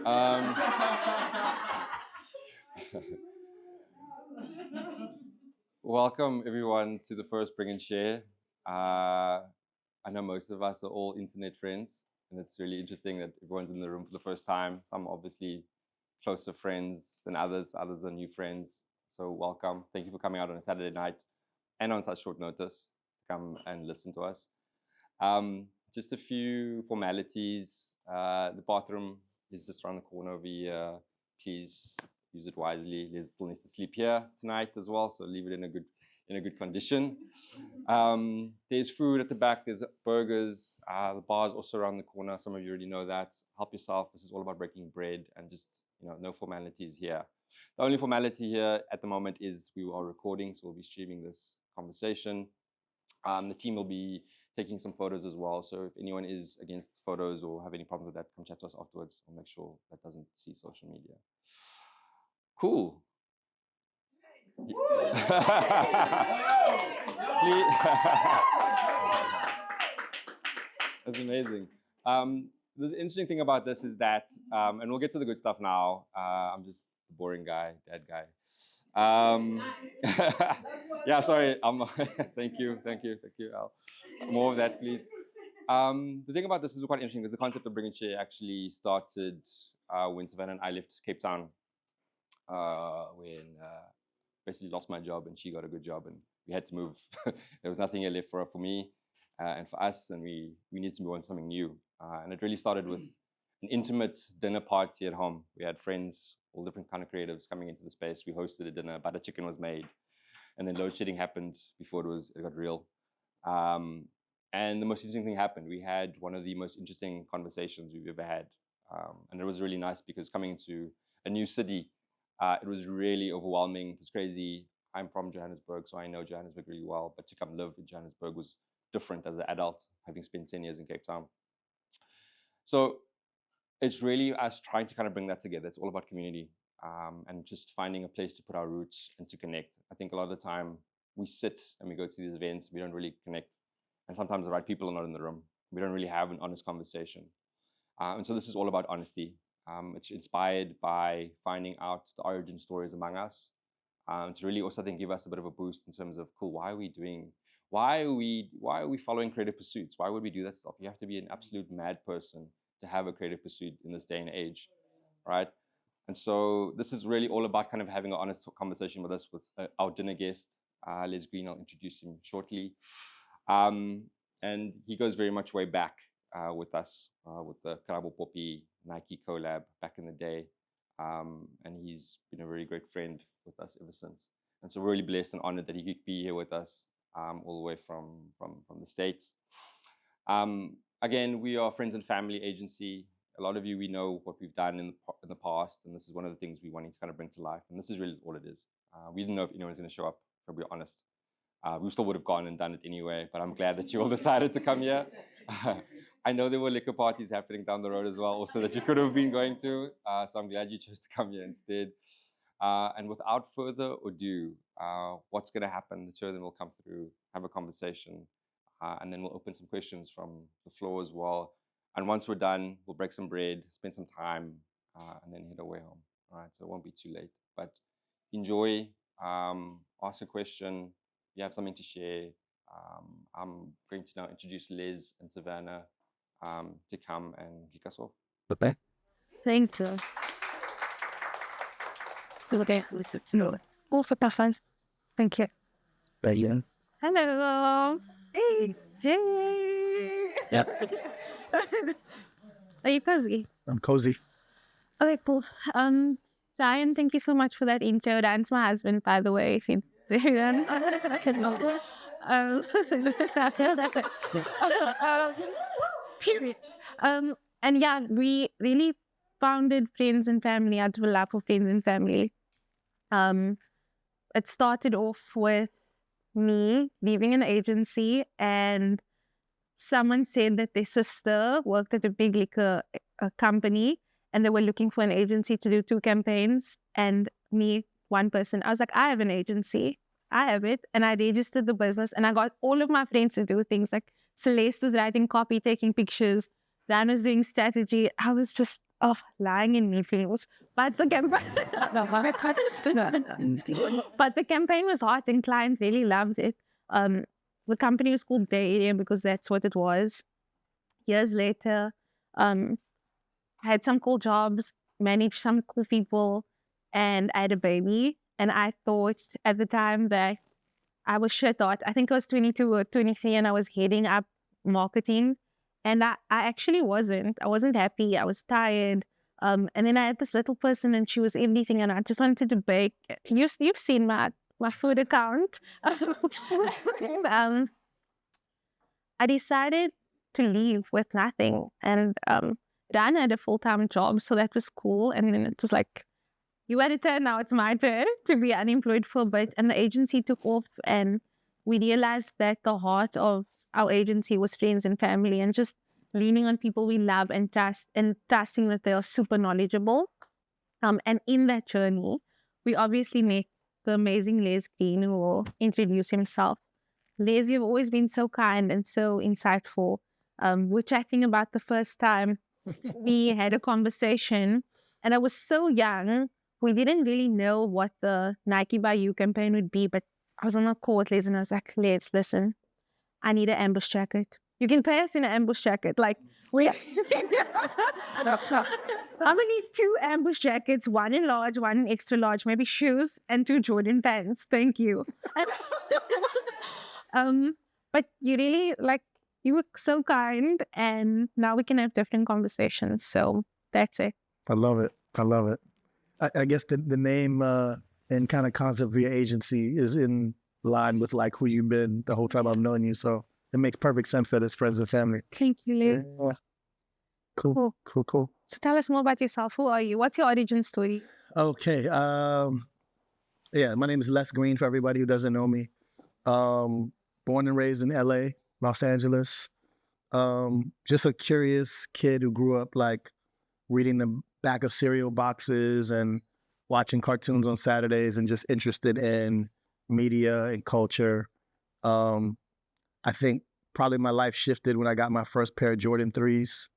Um, Welcome everyone to the first Bring and Share. I know most of us are all internet friends, and it's really interesting that everyone's in the room for the first time. Some obviously closer friends than others. Others are new friends. So welcome. Thank you for coming out on a Saturday night and on such short notice to come and listen to us. Just a few formalities. The bathroom is just around the corner over here. Please use it wisely. Liz still needs to sleep here tonight as well, so leave it in a good condition. There's food at the back. There's burgers. The bar's also around the corner. Some of you already know that. Help yourself. This is all about breaking bread and just no formalities here. The only formality here at the moment is we are recording, so we'll be streaming this conversation. The team will be taking some photos as well. So if anyone is against photos or have any problems with that, come chat to us afterwards. We'll make sure that doesn't see social media. Cool. That's amazing. The interesting thing about this is that, and we'll get to the good stuff now. I'm just the boring guy, dead guy. Yeah, sorry. Thank you, Al. More of that, please. The thing about this is quite interesting because the concept of Bring and Share actually started when Savannah and I left Cape Town, when basically lost my job and she got a good job and we had to move. There was nothing here left for me and for us, and we needed to move on to something new. And it really started with an intimate dinner party at home. We had friends, all different kind of creatives coming into the space. We hosted a dinner, butter chicken was made, and then load shedding happened before it got real. And the most interesting thing happened. We had one of the most interesting conversations we've ever had. And it was really nice because coming into a new city, it was really overwhelming. It was crazy. I'm from Johannesburg, so I know Johannesburg really well, but to come live in Johannesburg was different as an adult, having spent 10 years in Cape Town. So it's really us trying to kind of bring that together. It's all about community and just finding a place to put our roots and to connect. I think a lot of the time we sit and we go to these events, we don't really connect. And sometimes the right people are not in the room. We don't really have an honest conversation. And so this is all about honesty. It's inspired by finding out the origin stories among us. To really also, I think, give us a bit of a boost in terms of, cool, why are we following creative pursuits? Why would we do that stuff? You have to be an absolute mad person to have a creative pursuit in this day and age, right? And so this is really all about kind of having an honest conversation with us, with our dinner guest, Les Green. I'll introduce him shortly. And he goes very much way back with us, with the Karabo Poppy Nike collab back in the day. And he's been a really great friend with us ever since. And so we're really blessed and honored that he could be here with us all the way from the States. Again, we are friends and family agency. A lot of you, we know what we've done in the past, and this is one of the things we wanted to kind of bring to life. And this is really all it is. We didn't know if anyone was going to show up, to be honest. We still would have gone and done it anyway, but I'm glad that you all decided to come here. I know there were liquor parties happening down the road as well, also that you could have been going to. So I'm glad you chose to come here instead. And without further ado, what's going to happen? The two of them will come through, have a conversation, and then we'll open some questions from the floor as well. And once we're done, we'll break some bread, spend some time, and then head away home. All right, so it won't be too late. But enjoy, ask a question. If you have something to share, I'm going to now introduce Liz and Savannah to come and kick us off. Okay. Thank you. Okay. All for passion. Thank you. Very good. Hello. Hey. Hey. Yeah. Are you cozy? I'm cozy. Okay, cool. Ryan, thank you so much for that intro. Dan's my husband, by the way. If you period. And yeah, we really founded Friends and Family out of a love of Friends and Family. It started off with me leaving an agency, and someone said that their sister worked at a big liquor company, and they were looking for an agency to do 2 campaigns, and me, one person. I was like, I have an agency. I have it. And I registered the business, and I got all of my friends to do things. Like Celeste was writing copy, taking pictures. Dan was doing strategy. I was just lying in meetings. But the campaign, but the campaign was hot and clients really loved it. The company was called Bay Area because that's what it was. Years later, I had some cool jobs, managed some cool people, and I had a baby. And I thought at the time that I was shit hot. I think I was 22 or 23 and I was heading up marketing. And I actually wasn't. I wasn't happy. I was tired. And then I had this little person and she was everything and I just wanted to bake. You've seen my food account. I decided to leave with nothing. And Dan had a full-time job, so that was cool. And then it was like, you had a turn, now it's my turn to be unemployed for a bit. And the agency took off and we realized that the heart of our agency was friends and family and just leaning on people we love and trust and trusting that they are super knowledgeable. And in that journey, we obviously met the amazing Les Green, who will introduce himself. Les, you've always been so kind and so insightful. We're chatting about the first time we had a conversation and I was so young. We didn't really know what the Nike by You campaign would be, but I was on a call with Les and I was like, Les, listen, I need an ambush jacket. You can pay us in an ambush jacket. Like, I'm gonna need 2 ambush jackets, 1 in large, 1 in extra large, maybe shoes and 2 Jordan pants. Thank you. But you really, like, you were so kind and now we can have different conversations. So that's it. I love it. I love it. I guess the name and kind of concept of your agency is in line with like who you've been the whole time I've known you. So it makes perfect sense that it's friends and family. Thank you, Lee. Yeah. Cool. So tell us more about yourself. Who are you? What's your origin story? Okay. Yeah, my name is Les Green for everybody who doesn't know me. Born and raised in LA, Los Angeles. Just a curious kid who grew up like reading the back of cereal boxes and watching cartoons on Saturdays and just interested in media and culture. I think probably my life shifted when I got my first pair of Jordan 3s.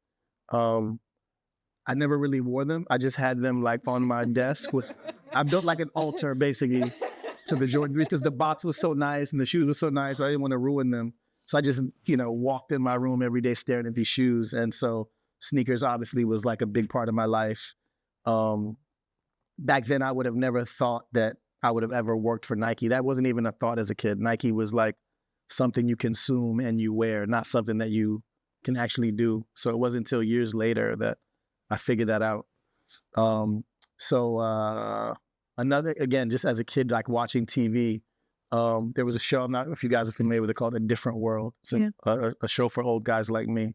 I never really wore them. I just had them like on my desk. I built like an altar basically to the Jordan 3s because the box was so nice and the shoes were so nice. So I didn't want to ruin them. So I just, walked in my room every day staring at these shoes. And so sneakers obviously was like a big part of my life. Back then, I would have never thought that I would have ever worked for Nike. That wasn't even a thought as a kid. Nike was like something you consume and you wear, not something that you can actually do. So it wasn't until years later that I figured that out. Another, again, just as a kid, like watching TV, there was a show, I'm not sure if you guys are familiar with it, called A Different World. It's a show for old guys like me.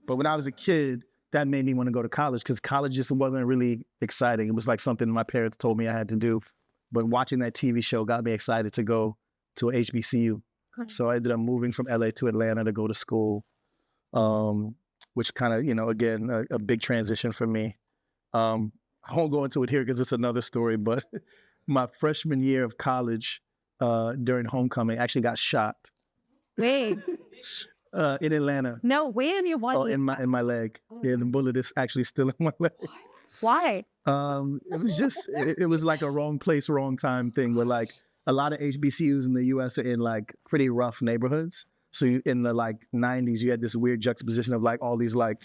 But when I was a kid, that made me want to go to college because college just wasn't really exciting. It was like something my parents told me I had to do. But watching that TV show got me excited to go to a HBCU. So I ended up moving from LA to Atlanta to go to school, which kind of, again, a big transition for me. I won't go into it here because it's another story, but my freshman year of college during homecoming, I actually got shot. Wait. In Atlanta. No, where in your body? Oh, in my leg. Yeah, the bullet is actually still in my leg. Why? It was just, it was like a wrong place, wrong time thing where like a lot of HBCUs in the US are in like pretty rough neighborhoods. So in the like 90s, you had this weird juxtaposition of like all these like,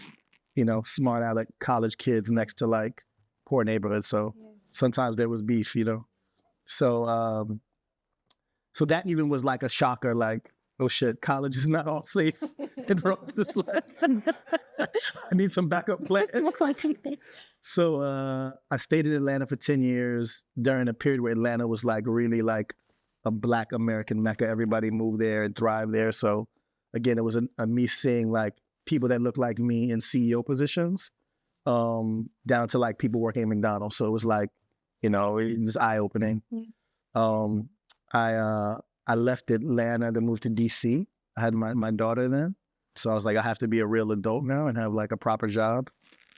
smart aleck college kids next to like poor neighborhoods. So sometimes there was beef, So, so that even was like a shocker, like, oh shit, college is not all safe. And Rose is like, I need some backup plans. So I stayed in Atlanta for 10 years during a period where Atlanta was like really like a Black American mecca. Everybody moved there and thrived there. So again, it was a me seeing like people that looked like me in CEO positions down to like people working at McDonald's. So it was like, it was eye-opening. I left Atlanta to move to DC. I had my daughter then. So I was like, I have to be a real adult now and have like a proper job.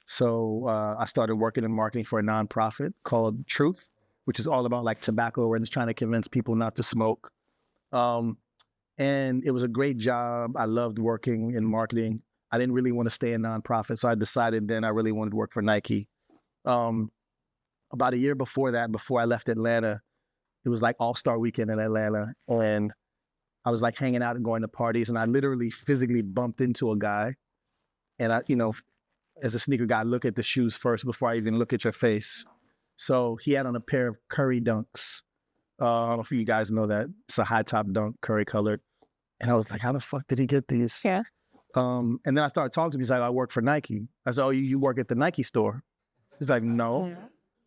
So I started working in marketing for a nonprofit called Truest, which is all about like tobacco and just trying to convince people not to smoke. And it was a great job. I loved working in marketing. I didn't really want to stay in nonprofit. So I decided then I really wanted to work for Nike. About a year before that, before I left Atlanta, it was like All-Star Weekend in Atlanta. And I was like hanging out and going to parties, and I literally physically bumped into a guy. And I, as a sneaker guy, I look at the shoes first before I even look at your face. So he had on a pair of Curry Dunks. I don't know if you guys know that. It's a high top dunk, curry colored. And I was like, how the fuck did he get these? Yeah. And then I started talking to him. He's like, I work for Nike. I said, oh, you work at the Nike store? He's like, no.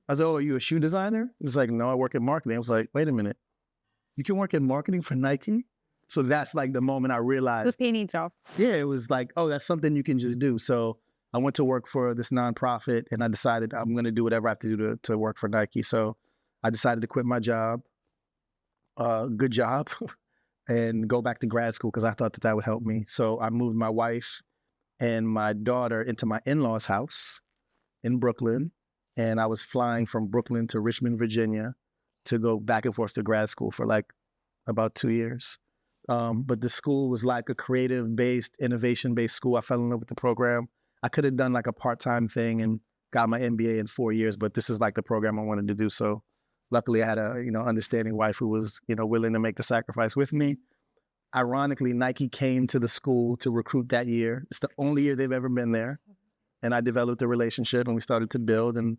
I said, oh, are you a shoe designer? He's like, no, I work in marketing. I was like, wait a minute. You can work in marketing for Nike? So that's like the moment I realized. Just any job. Yeah, it was like, oh, that's something you can just do. So I went to work for this nonprofit, and I decided I'm going to do whatever I have to do to work for Nike. So I decided to quit my job, good job, and go back to grad school because I thought that would help me. So I moved my wife and my daughter into my in-laws' house in Brooklyn, and I was flying from Brooklyn to Richmond, Virginia, to go back and forth to grad school for like about 2 years. But the school was like a creative-based, innovation-based school. I fell in love with the program. I could have done like a part-time thing and got my MBA in 4 years, but this is like the program I wanted to do. So luckily I had a, understanding wife who was, willing to make the sacrifice with me. Ironically, Nike came to the school to recruit that year. It's the only year they've ever been there. And I developed a relationship and we started to build. And,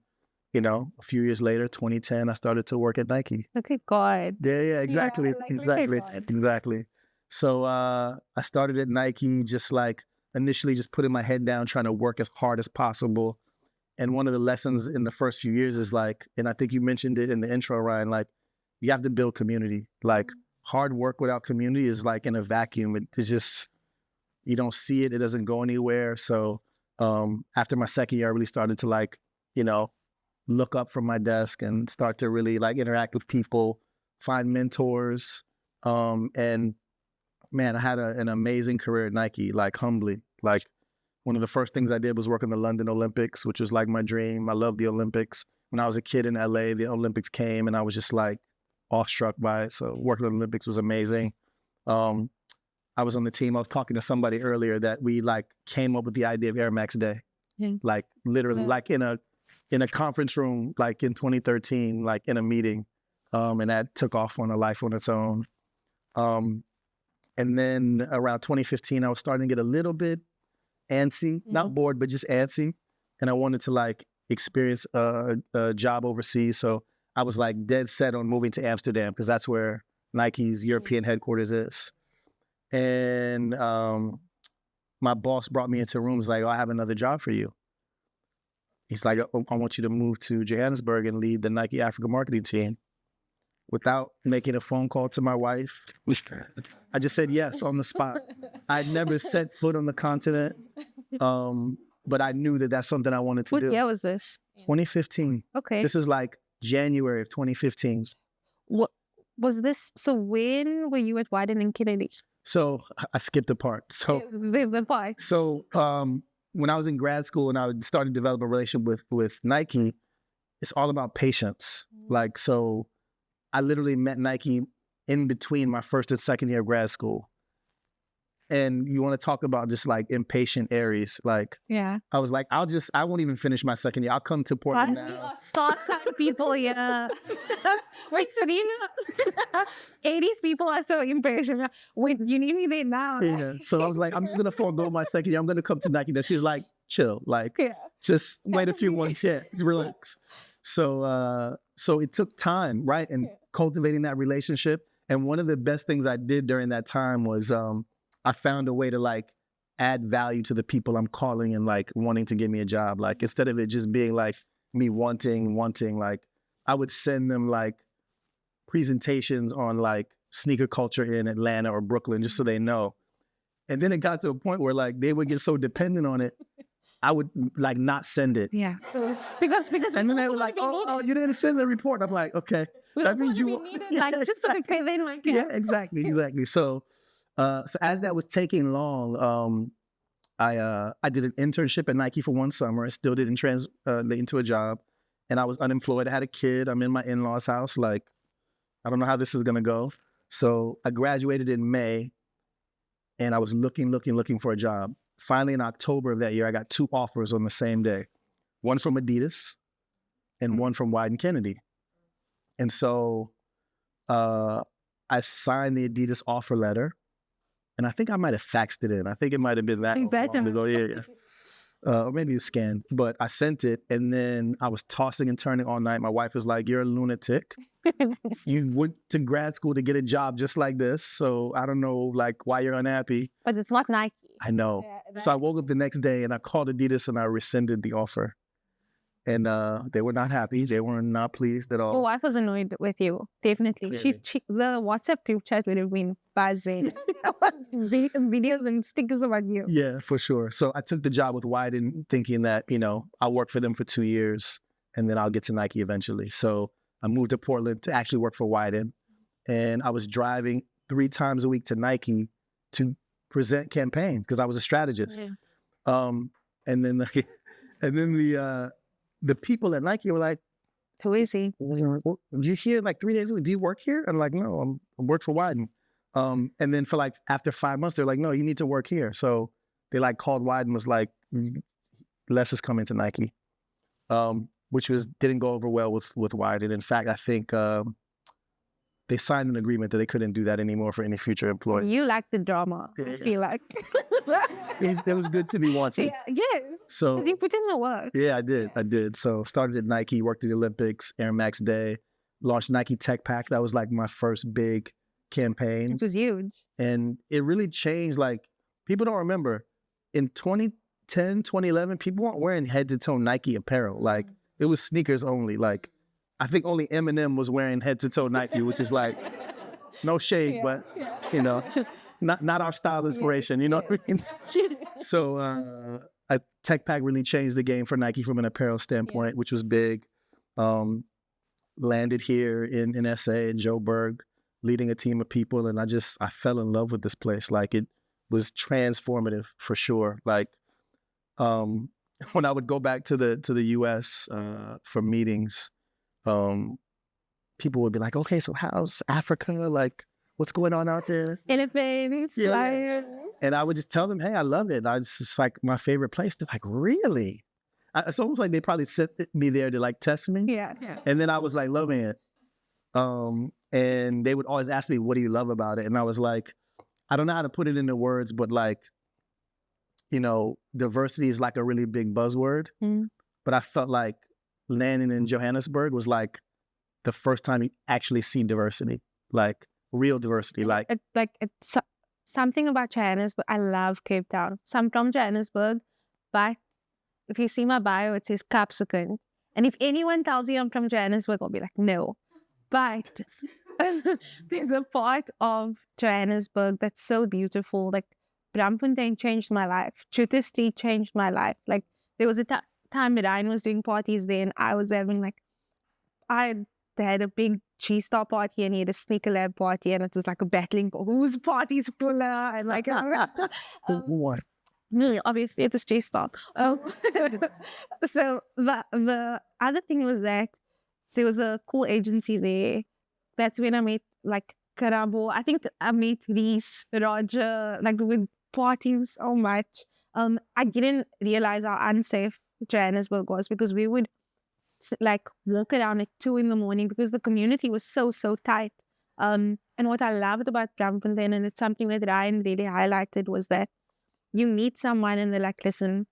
a few years later, 2010, I started to work at Nike. Okay, God. Yeah, exactly. Exactly. So I started at Nike just like initially just putting my head down, trying to work as hard as possible. And one of the lessons in the first few years is like, and I think you mentioned it in the intro, Ryan, like you have to build community. Like hard work without community is like in a vacuum. It's just, you don't see it. It doesn't go anywhere. So after my second year, I really started to like, look up from my desk and start to really like interact with people, find mentors. And man, I had an amazing career at Nike, like humbly. Like one of the first things I did was work in the London Olympics, which was like my dream. I loved the Olympics. When I was a kid in LA, the Olympics came and I was just like awestruck by it. So working at the Olympics was amazing. I was on the team. I was talking to somebody earlier that we like came up with the idea of Air Max Day. Yeah. Like literally like in a conference room, like in 2013, like in a meeting. And that took off on a life on its own. And then around 2015, I was starting to get a little bit antsy, not bored, but just antsy. And I wanted to like experience a job overseas. So I was like dead set on moving to Amsterdam because that's where Nike's European headquarters is. And my boss brought me into a room. He's like, oh, I have another job for you. He's like, I want you to move to Johannesburg and lead the Nike Africa marketing team. Without making a phone call to my wife, I just said yes on the spot. I'd never set foot on the continent, but I knew that that's something I wanted to do. What year was this? 2015. Okay. This is like January of 2015. What was this? So when were you at Wieden+Kennedy? So I skipped a part. So the part. So when I was in grad school and I started developing a relationship with Nike, it's all about patience. Like, so I literally met Nike in between my first and second year of grad school. And you want to talk about just like impatient Aries. Like, yeah, I was like, I won't even finish my second year. I'll come to Portland now. Start sign people, yeah. Wait, Serena, 80s people are so impatient. Wait, you need me there now. Yeah. So I was like, I'm just going to forego my second year. I'm going to come to Nike. She was like, chill. Like, just wait a few months. Yeah, just relax. So it took time, right? And cultivating that relationship. And one of the best things I did during that time was I found a way to like add value to the people I'm calling and like wanting to give me a job. Like instead of it just being like me wanting, like I would send them like presentations on like sneaker culture in Atlanta or Brooklyn just so they know. And then it got to a point where like they would get so dependent on it, I would like not send it. Yeah. Because and then they were like, oh, you didn't send the report. I'm like, okay. That means you needed, like just so they then like yeah, exactly. So as that was taking long, I did an internship at Nike for one summer. I still didn't translate into a job, and I was unemployed. I had a kid. I'm in my in-laws' house. Like, I don't know how this is gonna go. So I graduated in May, and I was looking for a job. finally in October of that year, I got 2 offers on the same day. One from Adidas and one from Wieden+Kennedy. And so I signed the Adidas offer letter, and I think I might have faxed it in. I think it might have been that long ago. Yeah. Or maybe it's scanned, but I sent it, and then I was tossing and turning all night. My wife was like, "You're a lunatic. You went to grad school to get a job just like this, so I don't know, like, why you're unhappy." But it's not Nike. I know. So I woke up the next day, and I called Adidas, and I rescinded the offer. And they were not happy. They were not pleased at all. My wife was annoyed with you, definitely. Clearly. The WhatsApp group chat would have been buzzing. Videos and stickers about you. Yeah, for sure. So I took the job with Wieden thinking that, I'll work for them for 2 years and then I'll get to Nike eventually. So I moved to Portland to actually work for Wieden. And I was driving 3 times a week to Nike to present campaigns because I was a strategist. Yeah. And then the people at Nike were like, Who is he? "You here like 3 days a week? Do you work here?" I'm like, "No, I work for Wieden." And then for like after 5 months, they're like, "No, you need to work here." So they like called Wieden, was like, "Les is coming to Nike," which didn't go over well with Wieden. In fact, I think they signed an agreement that they couldn't do that anymore for any future employee. You like the drama, I feel like. It was good to be wanted. Yeah, yes. So Because you put in the work. yeah, I did. So started at Nike, worked at the Olympics, Air Max Day, launched Nike Tech Pack. That was like my first big campaign. It was huge. And it really changed. Like, people don't remember, in 2010, 2011, people weren't wearing head-to-toe Nike apparel. Like, it was sneakers only. Like, I think only Eminem was wearing head-to-toe Nike, which is like, no shade, but, not our style inspiration, you know what I mean? So Tech Pack really changed the game for Nike from an apparel standpoint, which was big. Landed here in SA in Joburg, leading a team of people, and I fell in love with this place. Like, it was transformative for sure. Like, when I would go back to the US for meetings, people would be like, "Okay, so how's Africa? Like, what's going on out there?" Elephants, lions. And I would just tell them, "Hey, I love it. It's just like my favorite place." They're like, "Really?" It's almost like they probably sent me there to like test me. Yeah. And then I was like loving it. And they would always ask me, "What do you love about it?" And I was like, I don't know how to put it into words, but like, diversity is like a really big buzzword. But I felt like landing in Johannesburg was like the first time you actually see diversity, like real diversity. Like, It's something about Johannesburg. I love Cape Town. So I'm from Johannesburg, but if you see my bio, it says Capsicum. And if anyone tells you I'm from Johannesburg, I'll be like, no. But there's a part of Johannesburg that's so beautiful. Like, Braamfontein changed my life. Truest changed my life. Like, there was a time that I was doing parties there, and I was having they had a big G-Star party, and he had a Sneaker Lab party, and it was like a battling for whose party's fuller, and like what? me, obviously it was G-Star. So the other thing was that there was a cool agency there. That's when I met like Karabo. I think I met Reese, Roger, like with parties so much. I didn't realize how unsafe Johannesburg was because we would like walk around at 2 a.m. because the community was so tight. And what I loved about Braamfontein, and it's something that Ryan really highlighted, was that you meet someone and they're like, "Listen,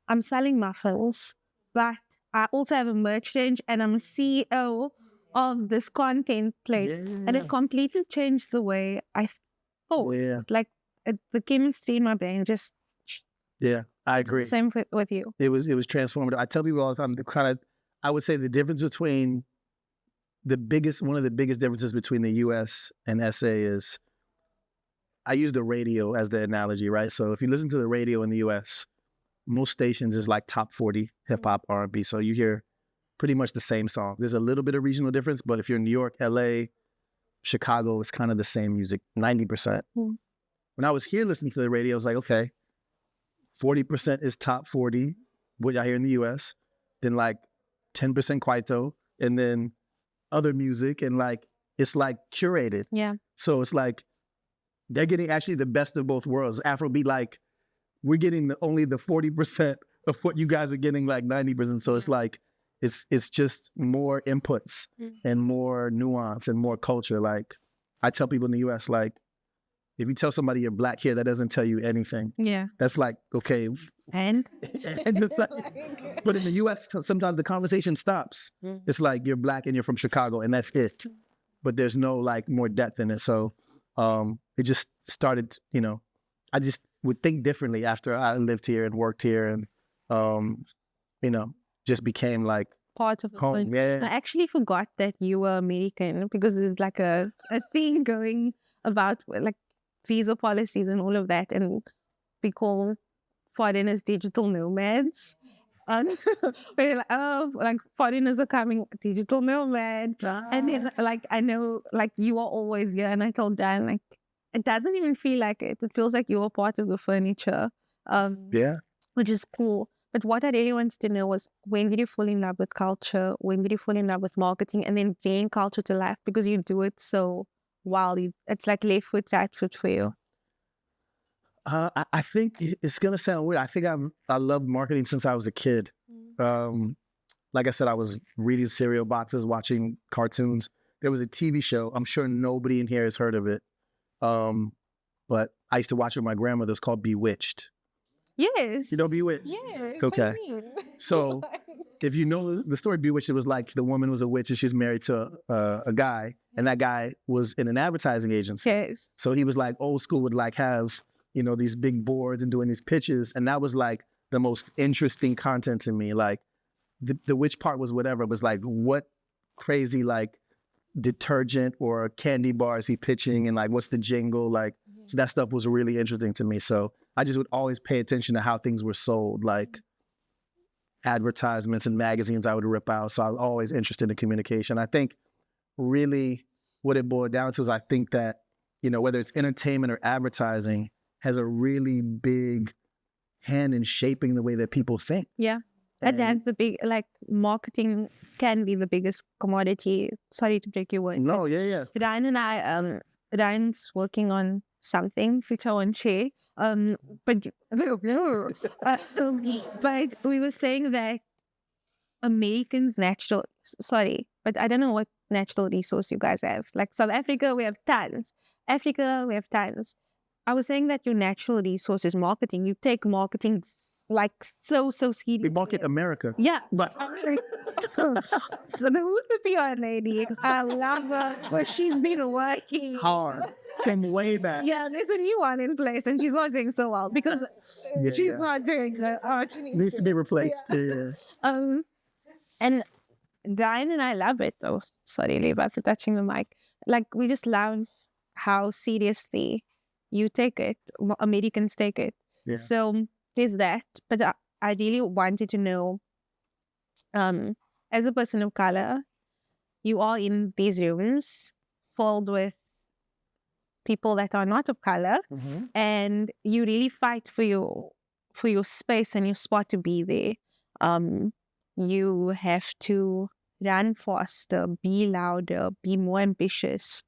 I'm selling muffins, but I also have a merch range and I'm a CEO of this content place." And it completely changed the way I thought. Like, the chemistry in my brain just... Yeah, I agree. Same with you. It was transformative. I tell people all the time, I would say the difference between one of the biggest differences between the US and SA is, I use the radio as the analogy, right? So if you listen to the radio in the US, most stations is like top 40 hip hop, R&B. So you hear pretty much the same song. There's a little bit of regional difference, but if you're in New York, LA, Chicago, it's kind of the same music, 90%. When I was here listening to the radio, I was like, okay, 40% is top 40, what I hear in the US, then like 10% Kwaito, and then other music, and like, it's like curated. Yeah. So it's like, they're getting actually the best of both worlds. Afrobeat, like we're getting only the 40% of what you guys are getting, like 90%. So it's like, it's just more inputs and more nuance and more culture. Like I tell people in the US, like, if you tell somebody you're Black here, that doesn't tell you anything. Yeah. That's like, okay. And it's like, but in the US, sometimes the conversation stops. It's like, you're Black and you're from Chicago and that's it. But there's no like more depth in it. So it just started, you know, I just would think differently after I lived here and worked here and, you know, just became like part of home. Yeah. I actually forgot that you were American because there's like a thing going about like visa policies and all of that. And we call foreigners digital nomads. And we're like, oh, like foreigners are coming, digital nomad. And then like, I know like you are always here. And I told Dan, like, it doesn't even feel like it. It feels like you are part of the furniture. Yeah. Which is cool. But what I really wanted to know was, when did you fall in love with culture? When did you fall in love with marketing and then bring culture to life? Because you do it so well. It's like left foot, right foot for you. I think it's going to sound weird. I think I loved marketing since I was a kid. Like I said, I was reading cereal boxes, watching cartoons. There was a TV show. I'm sure nobody in here has heard of it. But I used to watch it with my grandmother. It's called Bewitched. Yes. You know Bewitched? Yes. Okay. What do you mean? So if you know the story Bewitched, it was like the woman was a witch and she's married to a guy, and that guy was in an advertising agency. Yes. So he was like old school, would like have, you know, these big boards and doing these pitches. And that was like the most interesting content to me. Like the witch part was whatever. It was like, what crazy like detergent or candy bar is he pitching, and like what's the jingle? Like, so that stuff was really interesting to me. So I just would always pay attention to how things were sold, like advertisements and magazines I would rip out. So I was always interested in communication. I think really what it boiled down to is, I think that, you know, whether it's entertainment or advertising, has a really big hand in shaping the way that people think. Yeah. And that's the big, like, marketing can be the biggest commodity. Sorry to break your word. No, yeah. Ryan and I, Ryan's working on something, which I won't share. But we were saying that Americans but I don't know what natural resource you guys have. Like South Africa, we have tons. Africa, we have tons. I was saying that your natural resource is marketing. You take marketing like so seriously. We market America. Yeah. But So who's the PR lady? I love her. But she's been working hard. Came way back. Yeah, there's a new one in place and she's not doing so well because she's not doing so. Needs to be replaced. Yeah. And Diane and I love it. Oh, sorry, Leva, for touching the mic. Like, we just love how seriously you take it. Americans take it. Yeah. So there's that. But I really wanted to know, as a person of color, you are in these rooms filled with people that are not of color, and you really fight for your space and your spot to be there. You have to run faster, be louder, be more ambitious.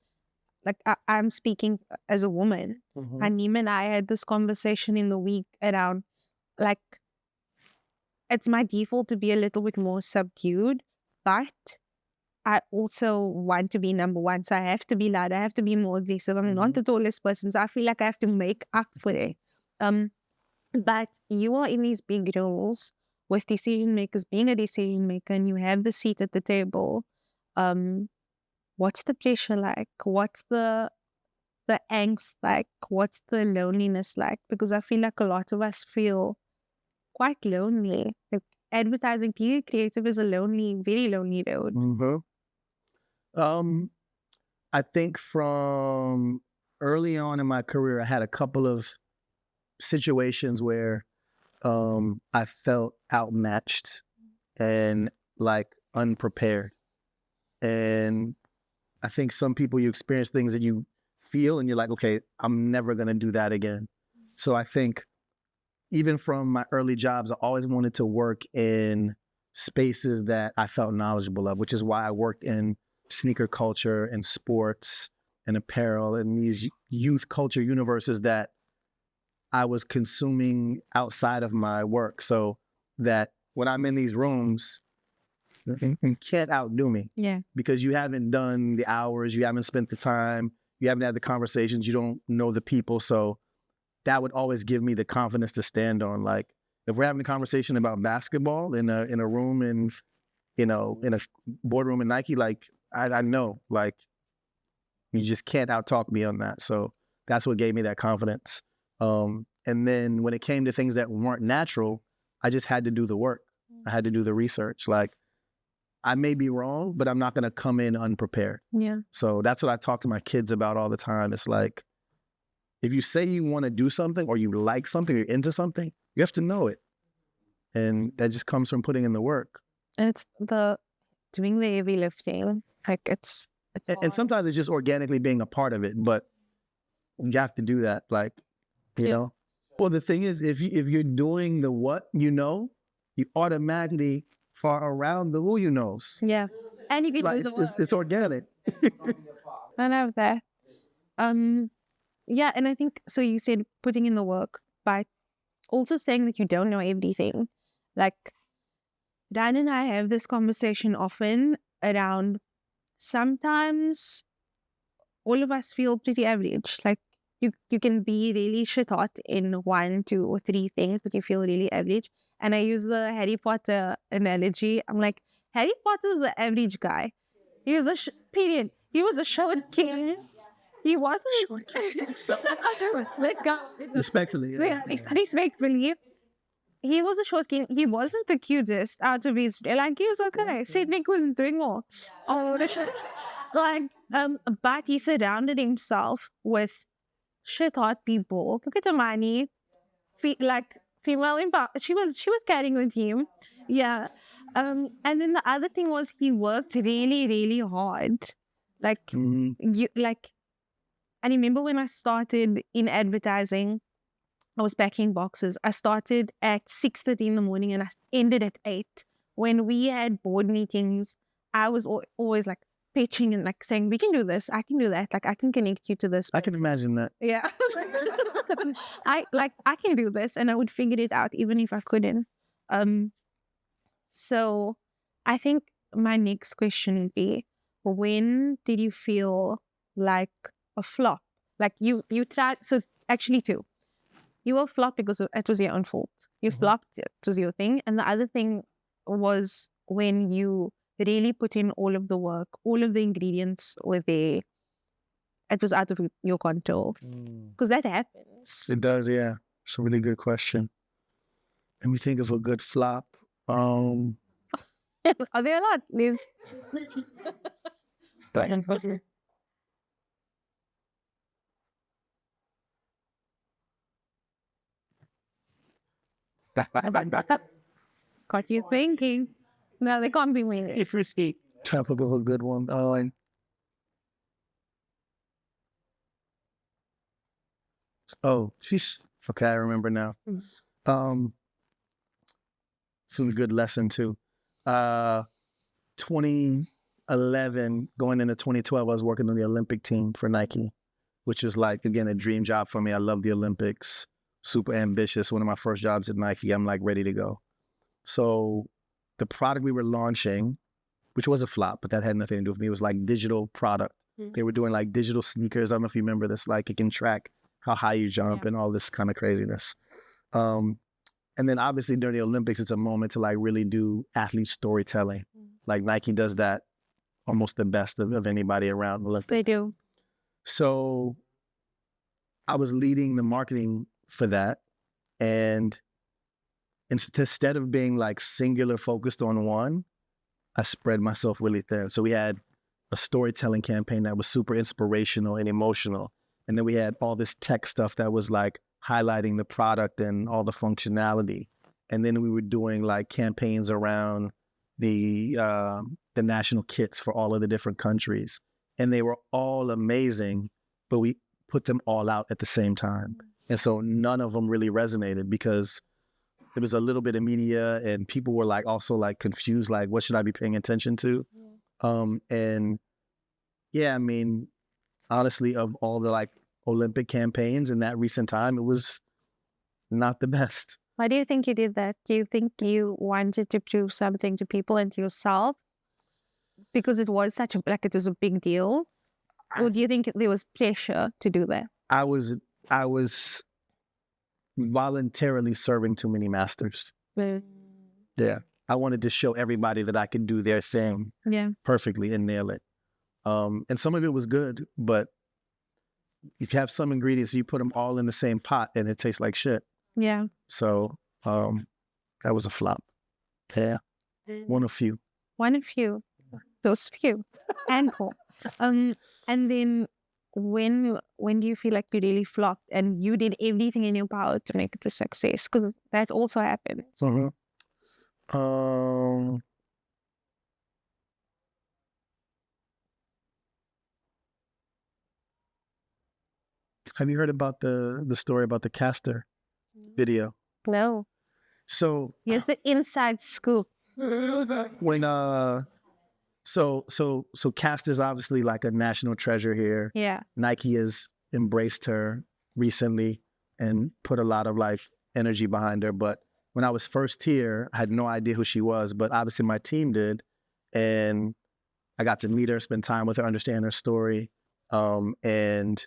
Like, I'm speaking as a woman. And Neem and I had this conversation in the week around, like, it's my default to be a little bit more subdued, but I also want to be number one. So I have to be loud. I have to be more aggressive. I'm not the tallest person, so I feel like I have to make up for it. But you are in these big roles with decision makers, being a decision maker, and you have the seat at the table. What's the pressure like? What's the angst like? What's the loneliness like? Because I feel like a lot of us feel quite lonely. Like, advertising, being creative is a lonely, very lonely road. I think from early on in my career, I had a couple of situations where I felt outmatched and like unprepared. And I think some people, you experience things that you feel and you're like, okay, I'm never going to do that again. So I think even from my early jobs, I always wanted to work in spaces that I felt knowledgeable of, which is why I worked in sneaker culture and sports and apparel and these youth culture universes that I was consuming outside of my work. So that when I'm in these rooms, you can't outdo me. Yeah. Because you haven't done the hours, you haven't spent the time, you haven't had the conversations, you don't know the people. So that would always give me the confidence to stand on. Like, if we're having a conversation about basketball in a room in a boardroom in Nike, like I know, like, you just can't out-talk me on that. So that's what gave me that confidence. And then when it came to things that weren't natural, I just had to do the work. I had to do the research. Like, I may be wrong, but I'm not going to come in unprepared. Yeah. So that's what I talk to my kids about all the time. It's like, if you say you want to do something or you like something, you're into something, you have to know it. And that just comes from putting in the work. And it's doing the heavy lifting. Like, it's And sometimes it's just organically being a part of it, but you have to do that. Like, you know. Well, the thing is, if you're doing the what you automatically far around the who you knows. Yeah. And you can Like, do the work. it's organic. I love that. Yeah, and I think, so you said putting in the work, but also saying that you don't know everything. Like, Dan and I have this conversation often around, sometimes all of us feel pretty average. Like, you can be really shit hot in 1, 2, or 3 things, but you feel really average. And I use the Harry Potter analogy. I'm like, Harry Potter's the average guy. He was period. He was a short king. He wasn't. Let's go. Respectfully. Yeah, respectfully. He was a short king. He wasn't the cutest out of his. Like, he was okay. Cedric was doing all the shit. Like, but he surrounded himself with shit hot people. Look at Hermione, like, female empower. She was carrying with him. Yeah. And then the other thing was, he worked really, really hard. Like, I remember when I started in advertising, I was packing boxes. I started at 6:30 in the morning and I ended at 8. When we had board meetings, I was always like pitching and like saying, we can do this, I can do that, like, I can connect you to this person. I can imagine that. Yeah. I can do this, and I would figure it out even if I couldn't. So I think my next question would be, when did you feel like a flop? Like, you tried, so actually 2. You were flop because it was your own fault. You flopped, it was your thing. And the other thing was when you really put in all of the work, all of the ingredients were there. It was out of your control. Because that happens. It does, yeah. It's a really good question. Let me think of a good flop. Are there a lot, Liz? Got you thinking. No, they can't be winning. If risky. Trying to think of a good one. She's okay. I remember now. This was a good lesson too. 2011 going into 2012, I was working on the Olympic team for Nike, which was like, again, a dream job for me. I love the Olympics. Super ambitious. One of my first jobs at Nike. I'm like ready to go. So the product we were launching, which was a flop, but that had nothing to do with me. It was like digital product. They were doing like digital sneakers. I don't know if you remember this. Like, it can track how high you jump and all this kind of craziness. And then obviously during the Olympics, it's a moment to like really do athlete storytelling. Like, Nike does that almost the best of anybody around the Olympics. They do. So I was leading the marketing for that. And instead of being like singular focused on one, I spread myself really thin. So we had a storytelling campaign that was super inspirational and emotional. And then we had all this tech stuff that was like highlighting the product and all the functionality. And then we were doing like campaigns around the national kits for all of the different countries. And they were all amazing, but we put them all out at the same time. And so none of them really resonated because there was a little bit of media and people were like also like confused, like, what should I be paying attention to? And yeah, I mean, honestly, of all the like Olympic campaigns in that recent time, it was not the best. Why do you think you did that? Do you think you wanted to prove something to people and to yourself because it was such a it was a big deal, or do you think there was pressure to do that? I was voluntarily serving too many masters. Yeah, I wanted to show everybody that I could do their thing perfectly and nail it. And some of it was good, but if you have some ingredients, you put them all in the same pot and it tastes like shit. Yeah. So that was a flop. Yeah, one of few. One of few. Those few. Handful. And then when do you feel like you really flopped and you did everything in your power to make it a success? Because that also happens. Have you heard about the story about the caster video? No. So here's the inside scoop. When so Caster's obviously like a national treasure here. Yeah. Nike has embraced her recently and put a lot of like energy behind her. But when I was first here, I had no idea who she was, but obviously my team did. And I got to meet her, spend time with her, understand her story. And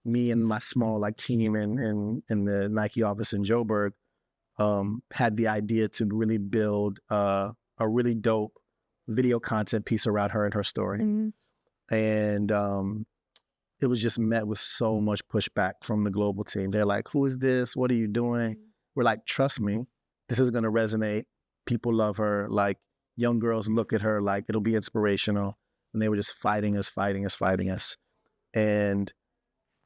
me and my small like team in the Nike office in Joburg had the idea to really build a really dope video content piece around her and her story. And it was just met with so much pushback from the global team. They're like, who is this? What are you doing? We're like, trust me, this is going to resonate. People love her. Like, young girls look at her like it'll be inspirational. And they were just fighting us. And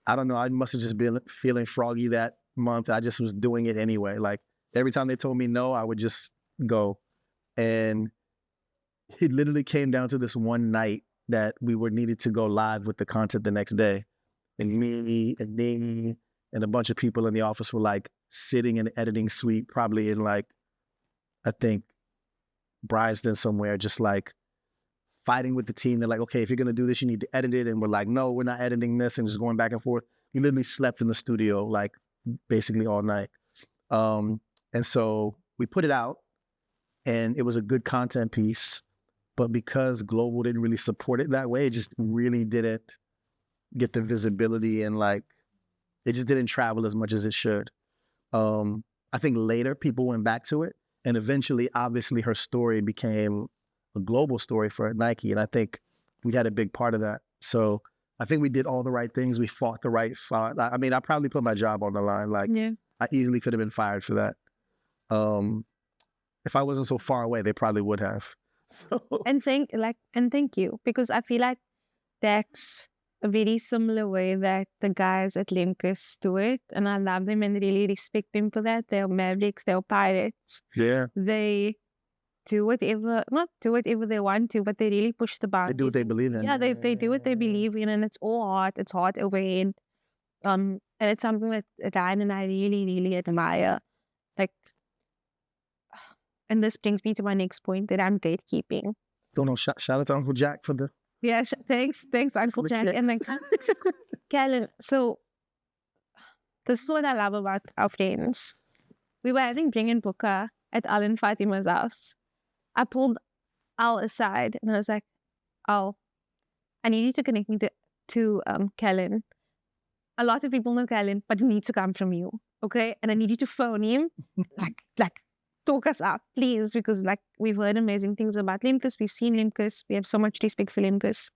I don't know, I must have just been feeling froggy that month. I just was doing it anyway. Like, every time they told me no, I would just go. And it literally came down to this one night that we were needed to go live with the content the next day. And me and Ning and a bunch of people in the office were like sitting in the editing suite, probably in like, I think, Bryanston somewhere, just like fighting with the team. They're like, okay, if you're going to do this, you need to edit it. And we're like, no, we're not editing this, and just going back and forth. We literally slept in the studio like basically all night. And so we put it out and it was a good content piece, but because global didn't really support it that way, it just really didn't get the visibility, and like, it just didn't travel as much as it should. I think later people went back to it, and eventually, obviously, her story became a global story for Nike, and I think we had a big part of that. So I think we did all the right things. We fought the right fight. I mean, I probably put my job on the line. Like, I easily could have been fired for that. If I wasn't so far away, they probably would have. So. And thank you, because I feel like that's a very similar way that the guys at Linkers do it, and I love them and really respect them for that. They're mavericks, they're pirates. Yeah. They do whatever, not do whatever they want to, but they really push the boundaries. They do what they believe in. Yeah, they do what they believe in, and it's all hard. It's hard overhead. And it's something that Ryan and I really, really admire. Like, and this brings me to my next point, that I'm gatekeeping. Don't know. Shout out to Uncle Jack for the. Yeah, thanks, Uncle Jack. Kicks. And like, Callan, so this is what I love about our friends. We were having Bring and Booker at Al and Fatima's house. I pulled Al aside and I was like, Al, I need you to connect me to Callan. A lot of people know Callan, but it needs to come from you, okay? And I need you to phone him, like talk us up, please, because like we've heard amazing things about Limkus. We've seen Limkus. We have so much respect for Limkus.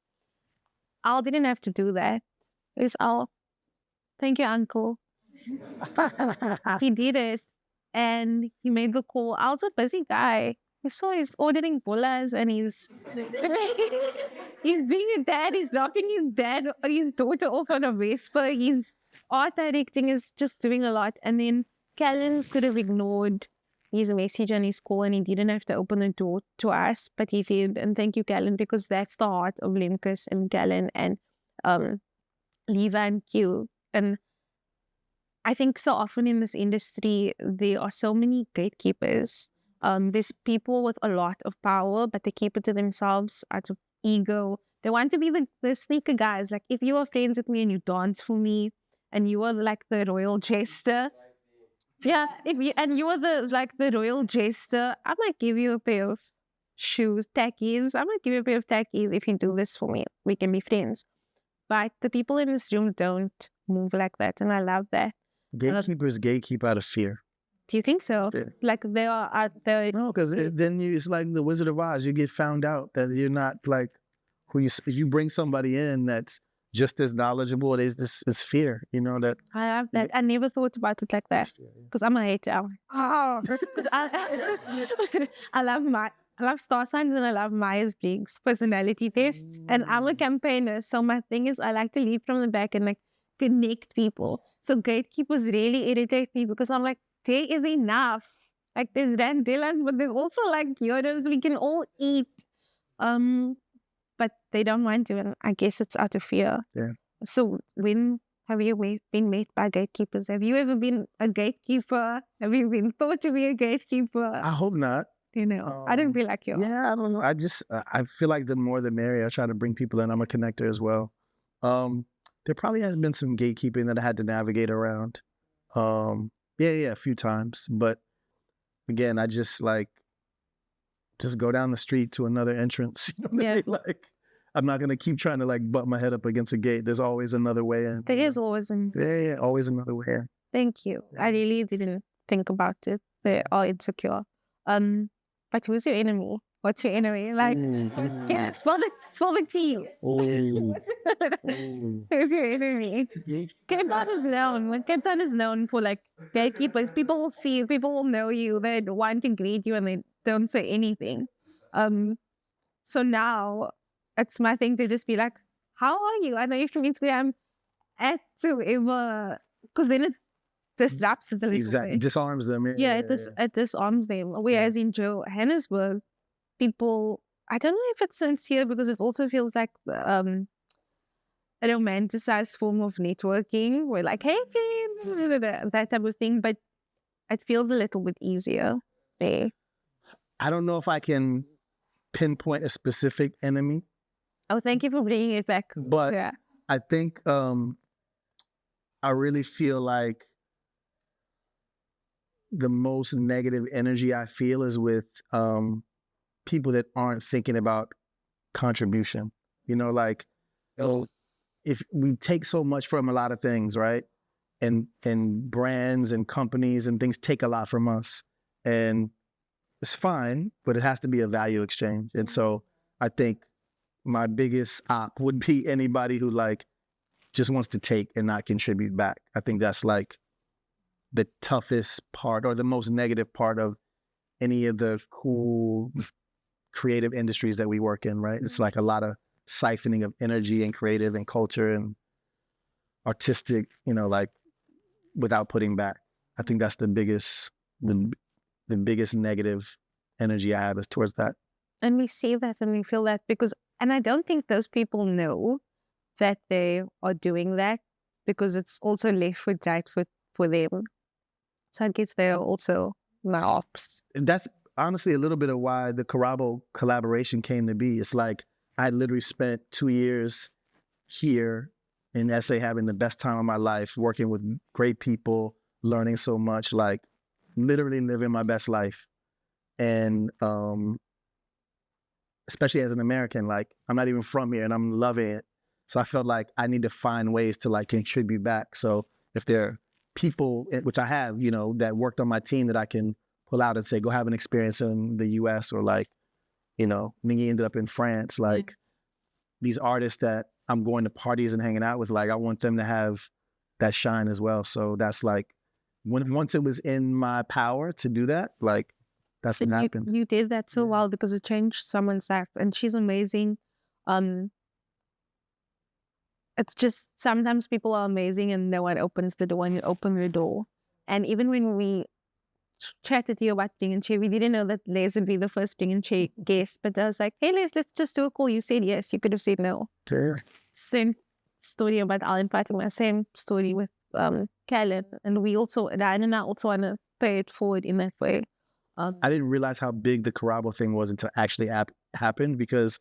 Al didn't have to do that. It was Al. Thank you, Uncle. He did it, and he made the call. Al's a busy guy. So he's ordering bolas, and he's being a dad. He's dropping his daughter off on a Vespa. He's art directing, is just doing a lot. And then Callan could have ignored his message and his call, and he didn't have to open the door to us, but he did. And thank you, Callan, because that's the heart of Limkus and Callan and Levi and Q. And I think so often in this industry, there are so many gatekeepers. There's people with a lot of power, but they keep it to themselves out of ego. They want to be the sneaker guys. Like, if you are friends with me and you dance for me and you are like the royal jester, Yeah, if you and you are the royal jester, I might give you a pair of shoes, tackies. I might give you a pair of tackies if you do this for me. We can be friends. But the people in this room don't move like that, and I love that. Gatekeepers gatekeep out of fear. Do you think so? Yeah. Like they are out there. No, because it's like the Wizard of Oz. You get found out that you're not like who you. If you bring somebody in that's just as knowledgeable, it's fear. You know that. I love that. I never thought about it like that because I'm a hater. Oh, because I love star signs and I love Myers-Briggs personality tests. And I'm a campaigner, so my thing is I like to lead from the back and like connect people. So gatekeepers really irritate me because I'm like, there is enough. Like there's Randellas, but there's also like Yodas we can all eat. But they don't want to, and I guess it's out of fear. Yeah. So when have you been met by gatekeepers? Have you ever been a gatekeeper? Have you been thought to be a gatekeeper? I hope not. You know, I don't feel like you. Yeah, I don't know. I feel like the more the merrier. I try to bring people in. I'm a connector as well. There probably has been some gatekeeping that I had to navigate around. Yeah, a few times. But again, I just go down the street to another entrance. You know what I mean? Like, I'm not gonna keep trying to like butt my head up against a gate. There's always another way in. There is always Yeah, always another way in. Thank you. I really didn't think about it. They are insecure. But who's your enemy? What's your enemy? Like, yeah, spell the T. Who's your enemy? Cape Town is known. When Cape Town is known for like gatekeepers, people will see you, people will know you, they want to greet you, and they don't say anything. So now it's my thing to just be like, "How are you?" I know you from Instagram at whoever, because then it disrupts it a little bit. Disarms them. It disarms them. Whereas in Johannesburg, people, I don't know if it's sincere because it also feels like a romanticized form of networking. We're like, hey, that type of thing, but it feels a little bit easier there. I don't know if I can pinpoint a specific enemy. Oh, thank you for bringing it back. But yeah. I think I really feel like the most negative energy I feel is with people that aren't thinking about contribution. You know, like, if we take so much from a lot of things, right? And brands and companies and things take a lot from us. And it's fine, but it has to be a value exchange. And so I think my biggest op would be anybody who like just wants to take and not contribute back. I think that's like the toughest part or the most negative part of any of the cool creative industries that we work in, right? It's like a lot of siphoning of energy and creative and culture and artistic, you know, like without putting back. I think that's the biggest negative energy I have is towards that. And we see that and we feel that and I don't think those people know that they are doing that because it's also left foot, right foot for them. So I guess they're also my ops. That's honestly a little bit of why the Karabo collaboration came to be. It's like I literally spent 2 years here in SA having the best time of my life, working with great people, learning so much, like literally living my best life. And especially as an American, like I'm not even from here and I'm loving it. So I felt like I need to find ways to like contribute back. So if there are people, which I have, you know, that worked on my team that I can pull out and say, go have an experience in the US, or like, you know, Mingy ended up in France, like these artists that I'm going to parties and hanging out with, like I want them to have that shine as well. So that's like, once it was in my power to do that, like that's what happened. You did that so well because it changed someone's life, and she's amazing. It's just sometimes people are amazing and no one opens the door, and you open the door. And even when we chatted to you about Bling and Che, we didn't know that Les would be the first Bling and Che guest, but I was like, hey Les, let's just do a call. You said yes, you could have said no. Sure. Same story about Al and Fatima, same story with Callan, and Ryan and I also want to pay it forward in that way. I didn't realize how big the Karabo thing was until actually happened, because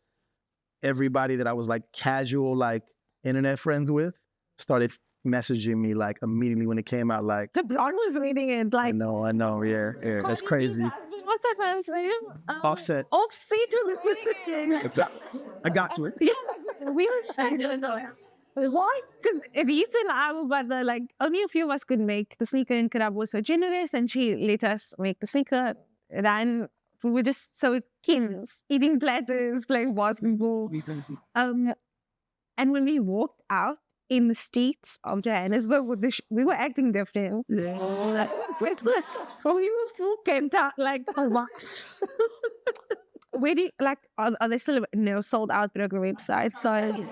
everybody that I was like casual, like internet friends with started messaging me like immediately when it came out. Like, LeBron was reading it like. I know, yeah, that's crazy. What's that man's name? Offset. Offset was reading it. I got to it. Yeah, we were just like, why? Because Reese and I were brother, like only a few of us could make the sneaker, and Karab was so generous, and she let us make the sneaker. And we were just so kids, eating platters, playing basketball. And when we walked out in the streets of Johannesburg, with we were acting different. Yeah. We were full kent out, like, oh, what? Where do you, like, are they still sold out on the website? So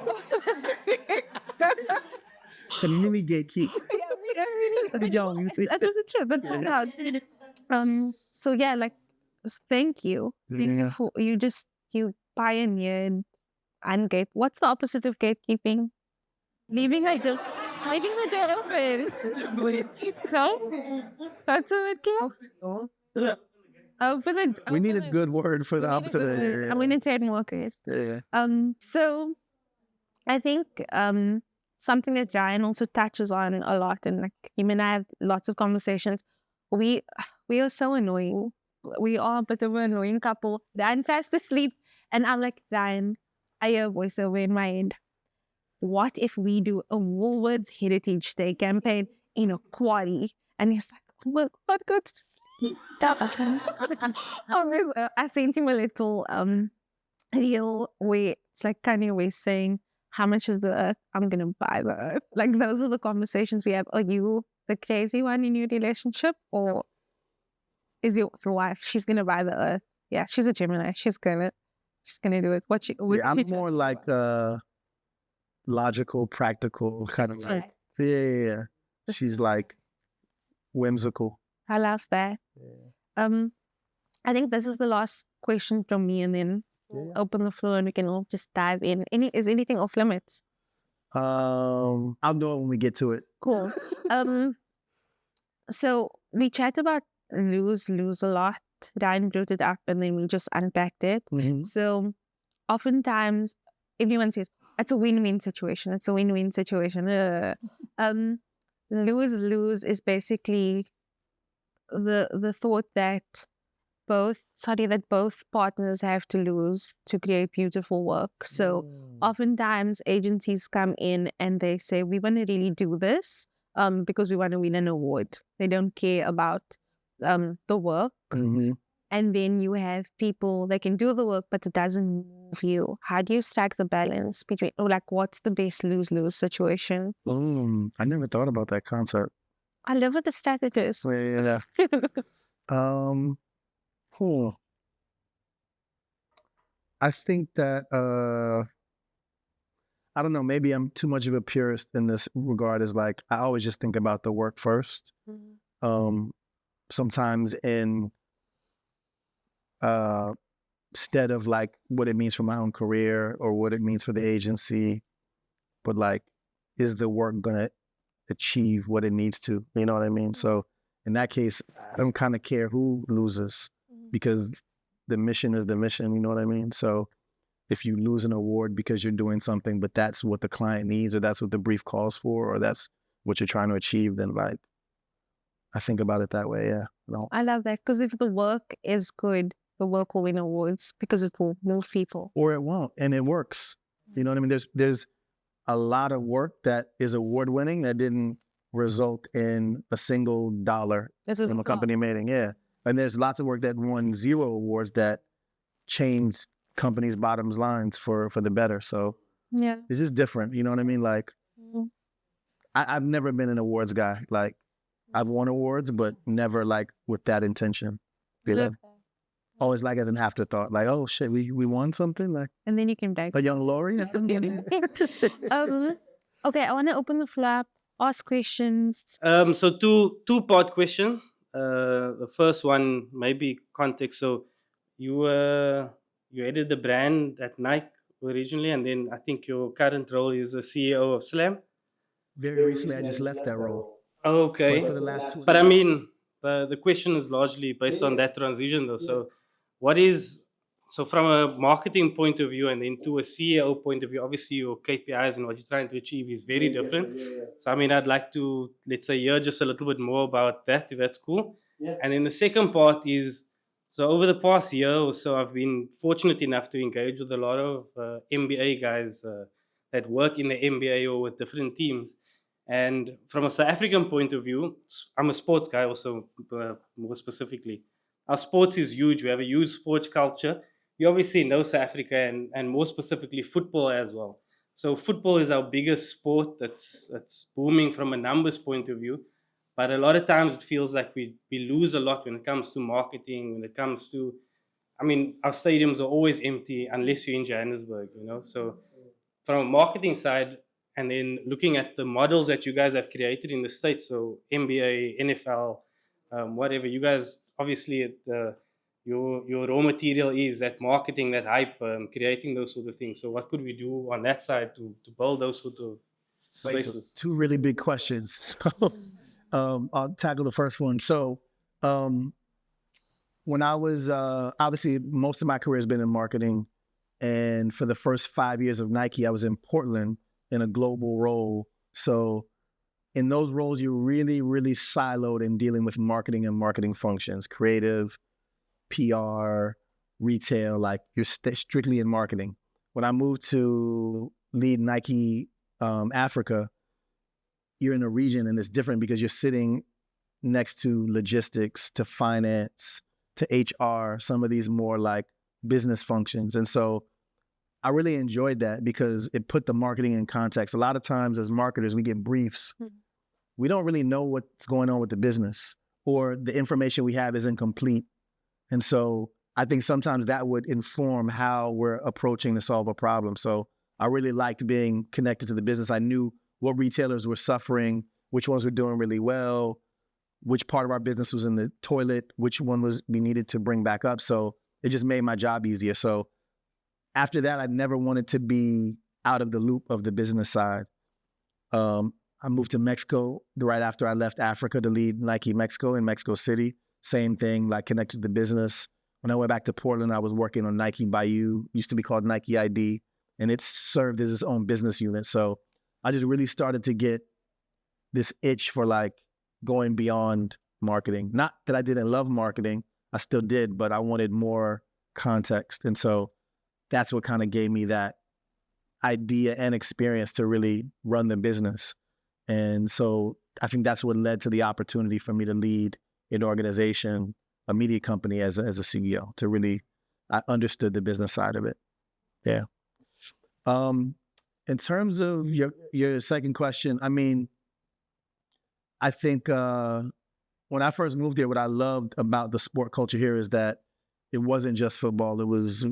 Community gatekeep. yeah, we don't really. That was a trip. That's sold out. So yeah, like, thank you. You pioneered and gate. What's the opposite of gatekeeping? Leaving the door open. No? That's what it came. We need a good word for the opposite of it. I'm gonna trademark it. Yeah. So I think something that Ryan also touches on a lot, and like him and I have lots of conversations. We are so annoying. We are a bit of an annoying couple. Ryan tries to sleep, and I'm like, Ryan, I hear a voiceover in my head. What if we do a Woolworths Heritage Day campaign in a quarry? And he's like, oh my God, go to sleep. I sent him a little reel where it's like Kanye West saying, how much is the earth? I'm going to buy the earth. Like, those are the conversations we have. Are you the crazy one in your relationship? Or is your wife, she's going to buy the earth? Yeah, she's a Gemini. She's going to do it. I'm more like logical, practical, kind of like, yeah. She's like whimsical. I love that. Yeah. I think this is the last question from me, and then open the floor and we can all just dive in. Is anything off limits? I'll know it when we get to it. Cool. So we chat about lose a lot. Ryan brought it up and then we just unpacked it. Mm-hmm. So oftentimes everyone says, it's a win-win situation. It's a win-win situation. Lose is basically the thought that both partners have to lose to create beautiful work. So oftentimes agencies come in and they say, we want to really do this because we want to win an award. They don't care about the work. Mm-hmm. And then you have people that can do the work, but it doesn't move you. How do you strike the balance between, what's the best lose-lose situation? I never thought about that concept. I love what the stat it is. Yeah. I think that, I don't know, maybe I'm too much of a purist in this regard. Is like, I always just think about the work first. Mm-hmm. Sometimes instead of like what it means for my own career or what it means for the agency, but like, is the work gonna achieve what it needs to? You know what I mean? So in that case, I don't kind of care who loses, because the mission is the mission. You know what I mean? So if you lose an award because you're doing something, but that's what the client needs, or that's what the brief calls for, or that's what you're trying to achieve, then like, I think about it that way. Yeah. No. I love that, because if the work is good, the work will win awards because it will move people. Or it won't, and it works. You know what I mean? There's a lot of work that is award winning that didn't result in a single dollar from a company making. Yeah. And there's lots of work that won 0 awards that changed companies' bottom lines for the better. So yeah, it's just different. You know what I mean? Like, I've never been an awards guy. Like, I've won awards, but never like with that intention. You know? Always like as an afterthought, like, oh shit, we won something, like. And then you came back. A young laureate. Okay, I want to open the floor up, ask questions. So two-part question. The first one, maybe context. So you headed the brand at Nike originally, and then I think your current role is the CEO of Slam. Very recently, I just left that role. Okay. But for the last 2 years. But I mean, the question is largely based on that transition, though. So what is so from a marketing point of view and then to a CEO point of view, obviously your KPIs and what you're trying to achieve is very different. So I mean, I'd like to, let's say, hear just a little bit more about that, if that's cool. And then the second part is, so over the past year or so, I've been fortunate enough to engage with a lot of MBA guys that work in the MBA or with different teams. And from a South African point of view, I'm a sports guy also, more specifically. Our sports is huge. We have a huge sports culture. You obviously know South Africa and more specifically football as well. So football is our biggest sport that's booming from a numbers point of view. But a lot of times it feels like we lose a lot when it comes to marketing, when it comes to, I mean, our stadiums are always empty unless you're in Johannesburg, you know. So from a marketing side, and then looking at the models that you guys have created in the States, so NBA, NFL, whatever, you guys obviously your raw material is that marketing, that hype, creating those sort of things. So what could we do on that side to build those sort of spaces? Two really big questions. So I'll tackle the first one. So when I was, obviously most of my career has been in marketing. And for the first 5 years of Nike, I was in Portland in a global role. So in those roles, you're really, really siloed in dealing with marketing and marketing functions, creative, PR, retail, like you're strictly in marketing. When I moved to lead Nike Africa, you're in a region and it's different because you're sitting next to logistics, to finance, to HR, some of these more like business functions. And so I really enjoyed that because it put the marketing in context. A lot of times as marketers, we get briefs. We don't really know what's going on with the business, or the information we have is incomplete. And so I think sometimes that would inform how we're approaching to solve a problem. So I really liked being connected to the business. I knew what retailers were suffering, which ones were doing really well, which part of our business was in the toilet, which one was we needed to bring back up. So it just made my job easier. So after that, I never wanted to be out of the loop of the business side. I moved to Mexico right after I left Africa to lead Nike Mexico in Mexico City. Same thing, like connected to the business. When I went back to Portland, I was working on Nike Bayou, used to be called Nike ID, and it served as its own business unit. So I just really started to get this itch for like going beyond marketing. Not that I didn't love marketing, I still did, but I wanted more context. And so that's what kind of gave me that idea and experience to really run the business. And so I think that's what led to the opportunity for me to lead an organization, a media company as a CEO, to really, I understood the business side of it. Yeah. In terms of your second question, I mean, I think when I first moved here, what I loved about the sport culture here is that it wasn't just football. It was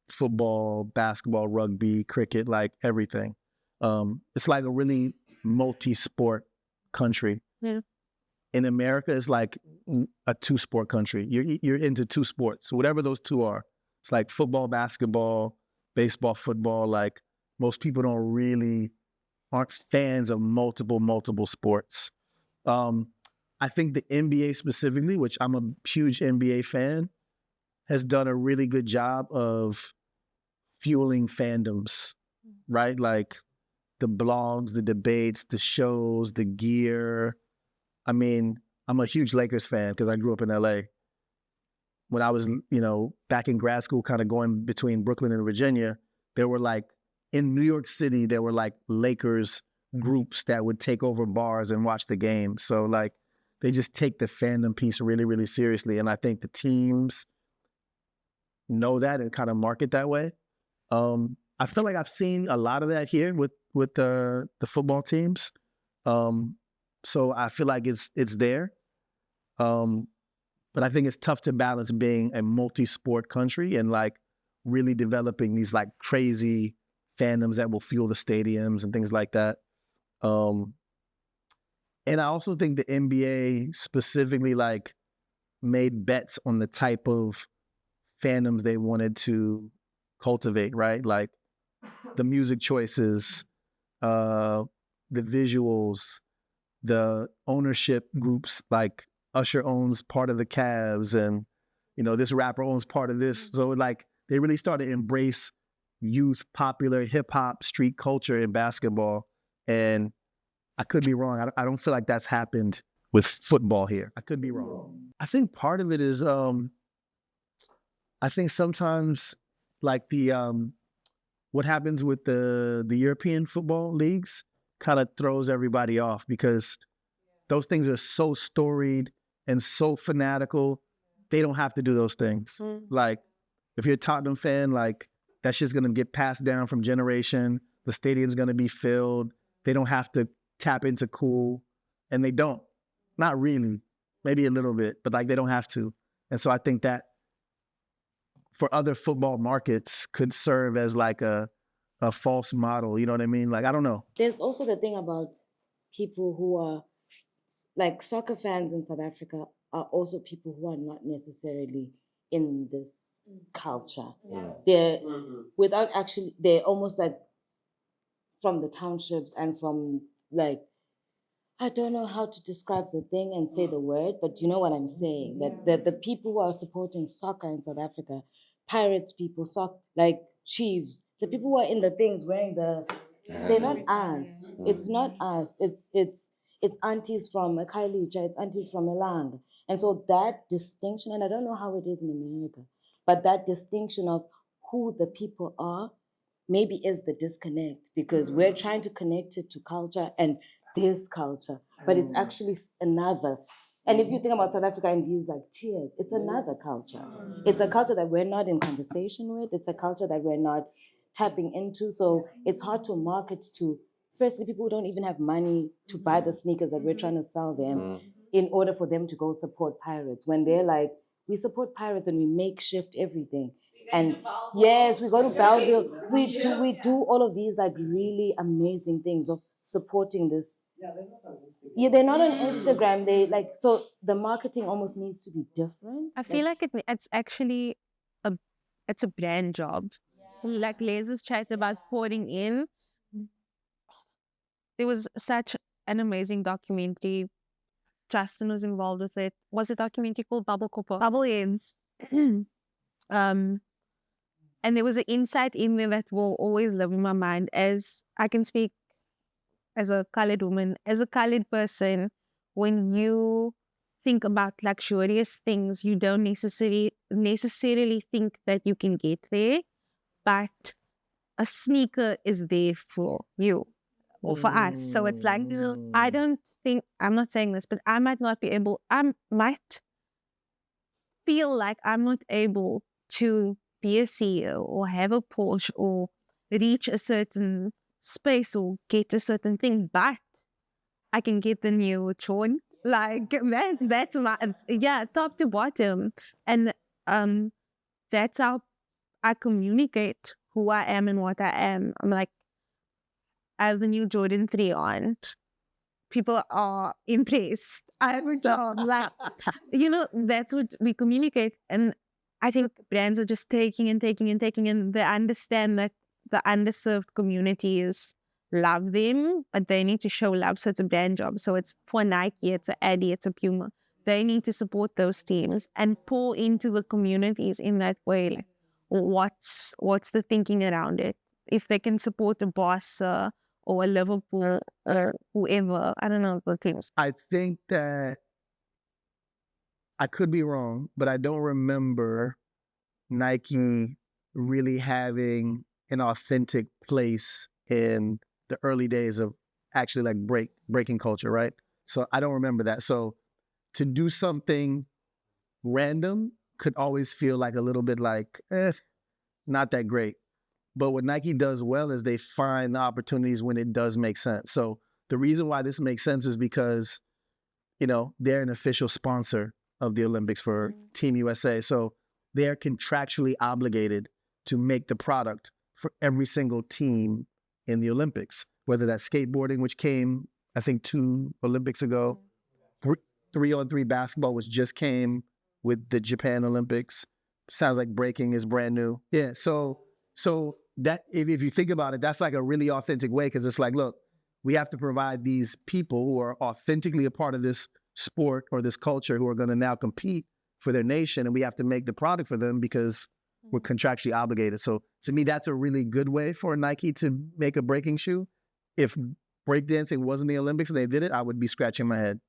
football, basketball, rugby, cricket, like everything. It's like a really multi-sport country. Yeah. In America, it's like a two-sport country. You're into two sports, so whatever those two are. It's like football, basketball, baseball, football. Like most people aren't fans of multiple sports. I think the NBA specifically, which I'm a huge NBA fan, has done a really good job of fueling fandoms, right? Like the blogs, the debates, the shows, the gear. I mean, I'm a huge Lakers fan because I grew up in LA. When I was, back in grad school, kind of going between Brooklyn and Virginia, there were like, in New York City, there were like Lakers groups that would take over bars and watch the game. So like, they just take the fandom piece really, really seriously. And I think the teams know that and kind of market that way. I feel like I've seen a lot of that here with the football teams. So I feel like it's there. But I think it's tough to balance being a multi-sport country and like really developing these like crazy fandoms that will fuel the stadiums and things like that. And I also think the NBA specifically like made bets on the type of fandoms they wanted to cultivate, right? Like the music choices, the visuals, the ownership groups, like Usher owns part of the Cavs and, this rapper owns part of this. So like they really started to embrace youth, popular hip-hop, street culture in basketball. And I could be wrong. I don't feel like that's happened with football here. I could be wrong. I think part of it is, I think sometimes like what happens with the European football leagues kind of throws everybody off because those things are so storied and so fanatical. They don't have to do those things. Like if you're a Tottenham fan, like that shit's gonna get passed down from generation. The stadium's gonna be filled. They don't have to tap into cool, and they don't. Not really, maybe a little bit, but like they don't have to. And so I think that for other football markets could serve as like a false model. You know what I mean? Like, I don't know. There's also the thing about people who are like soccer fans in South Africa are also people who are not necessarily in this culture. They're without actually, they're almost like from the townships and from like, I don't know how to describe the thing and say the word, but you know what I'm saying. That the people who are supporting soccer in South Africa, Pirates people, like Chiefs, the people who are in the things wearing they're not us. It's not us. It's aunties from Khayelitsha, it's aunties from Elang. And so that distinction, and I don't know how it is in America, but that distinction of who the people are maybe is the disconnect, because we're trying to connect it to culture and this culture, but it's actually another. And if you think about South Africa in these like tiers, it's another culture. It's a culture that we're not in conversation with. It's a culture that we're not tapping into. So it's hard to market to, firstly, people who don't even have money to buy the sneakers that we're trying to sell them in order for them to go support Pirates. When they're like, we support Pirates and we makeshift everything. And yes, we go to Belleville. We do all of these like really amazing things of supporting this. Yeah, they're not on Instagram. They like, so the marketing almost needs to be different. I feel like it's actually it's a brand job. Like Lez's chat about pouring in. There was such an amazing documentary. Justin was involved with it. Was a documentary called Bubble Ends. And there was an insight in there that will always live in my mind, as I can speak as a colored woman, as a colored person. When you think about luxurious things, you don't necessarily think that you can get there, but a sneaker is there for you or for us. So it's like, I don't think, I'm not saying this, but I might feel like I'm not able to be a CEO or have a Porsche or reach a certain space or get a certain thing, but I can get the new Chon. Like that's my, top to bottom. And that's how I communicate who I am and what I am. I'm like, I have the new Jordan 3 on. People are impressed. I have a job. Like, that's what we communicate. And I think brands are just taking, and they understand that the underserved communities love them, but they need to show love. So it's a brand job. So it's for Nike, it's a Adi, it's a Puma. They need to support those teams and pour into the communities in that way. Like, what's the thinking around it? If they can support a Barca or a Liverpool or whoever, I don't know the teams. I think that I could be wrong, but I don't remember Nike really having an authentic place in the early days of actually like breaking culture, right? So I don't remember that. So to do something random could always feel like a little bit like, not that great. But what Nike does well is they find the opportunities when it does make sense. So the reason why this makes sense is because, they're an official sponsor of the Olympics for Team USA. So they're contractually obligated to make the product for every single team in the Olympics, whether that's skateboarding, which came, I think, 2 Olympics ago, 3-on-3 basketball, which just came with the Japan Olympics. Sounds like breaking is brand new. Yeah, so that if you think about it, that's like a really authentic way, because it's like, look, we have to provide these people who are authentically a part of this sport or this culture who are going to now compete for their nation, and we have to make the product for them because we're contractually obligated. So to me, that's a really good way for Nike to make a breaking shoe. If breakdancing wasn't the Olympics and they did it, I would be scratching my head.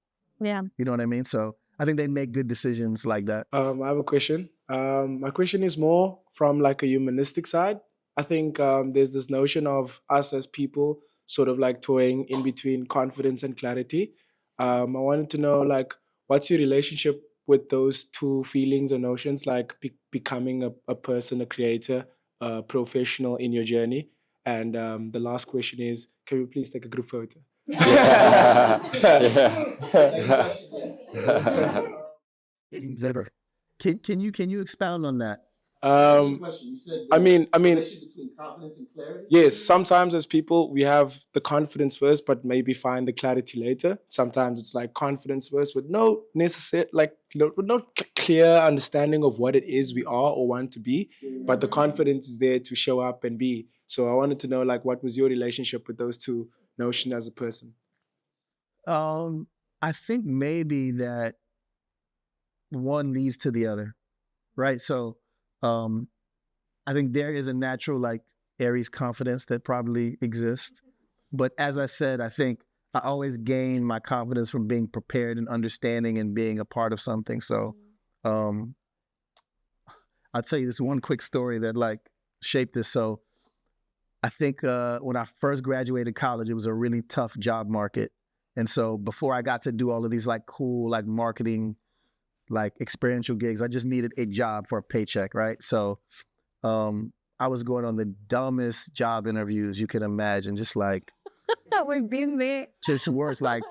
Yeah. You know what I mean? So I think they make good decisions like that. I have a question. My question is more from like a humanistic side. I think there's this notion of us as people sort of like toying in between confidence and clarity. I wanted to know, like, what's your relationship with those two feelings or notions, like becoming a person, a creator, a professional in your journey? And the last question is, can we please take a group photo? Can you expound on that? I mean, between confidence and clarity. Yes, sometimes as people we have the confidence first, but maybe find the clarity later. Sometimes it's like confidence first, with no clear understanding of what it is we are or want to be, but the confidence is there to show up and be. So I wanted to know, like, what was your relationship with those two notions as a person? I think maybe that one leads to the other, right? So I think there is a natural like Aries confidence that probably exists. But as I said, I think I always gain my confidence from being prepared and understanding and being a part of something. So I'll tell you this one quick story that like shaped this. So I think when I first graduated college, it was a really tough job market. And so before I got to do all of these like cool like marketing, like experiential gigs, I just needed a job for a paycheck, right? So I was going on the dumbest job interviews you can imagine, just like We've been there. just worse, like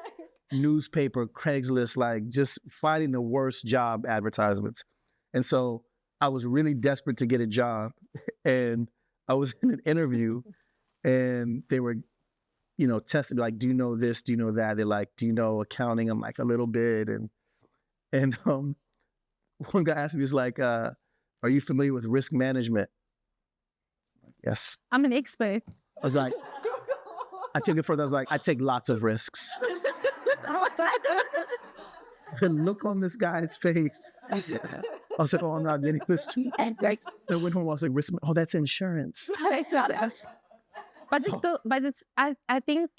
newspaper, Craigslist, like just finding the worst job advertisements. And so I was really desperate to get a job, and I was in an interview, and they were, you know, testing me, like, do you know this? Do you know that? They're like, do you know accounting? I'm like, a little bit. And one guy asked me, he's like, are you familiar with risk management? Yes. I'm an expert. I was like, I took it further. I was like, I take lots of risks. The look on this guy's face. I was like, oh, I'm not getting this. I went home. I was like, risk. Oh, that's insurance. But it's still, but it's, I think,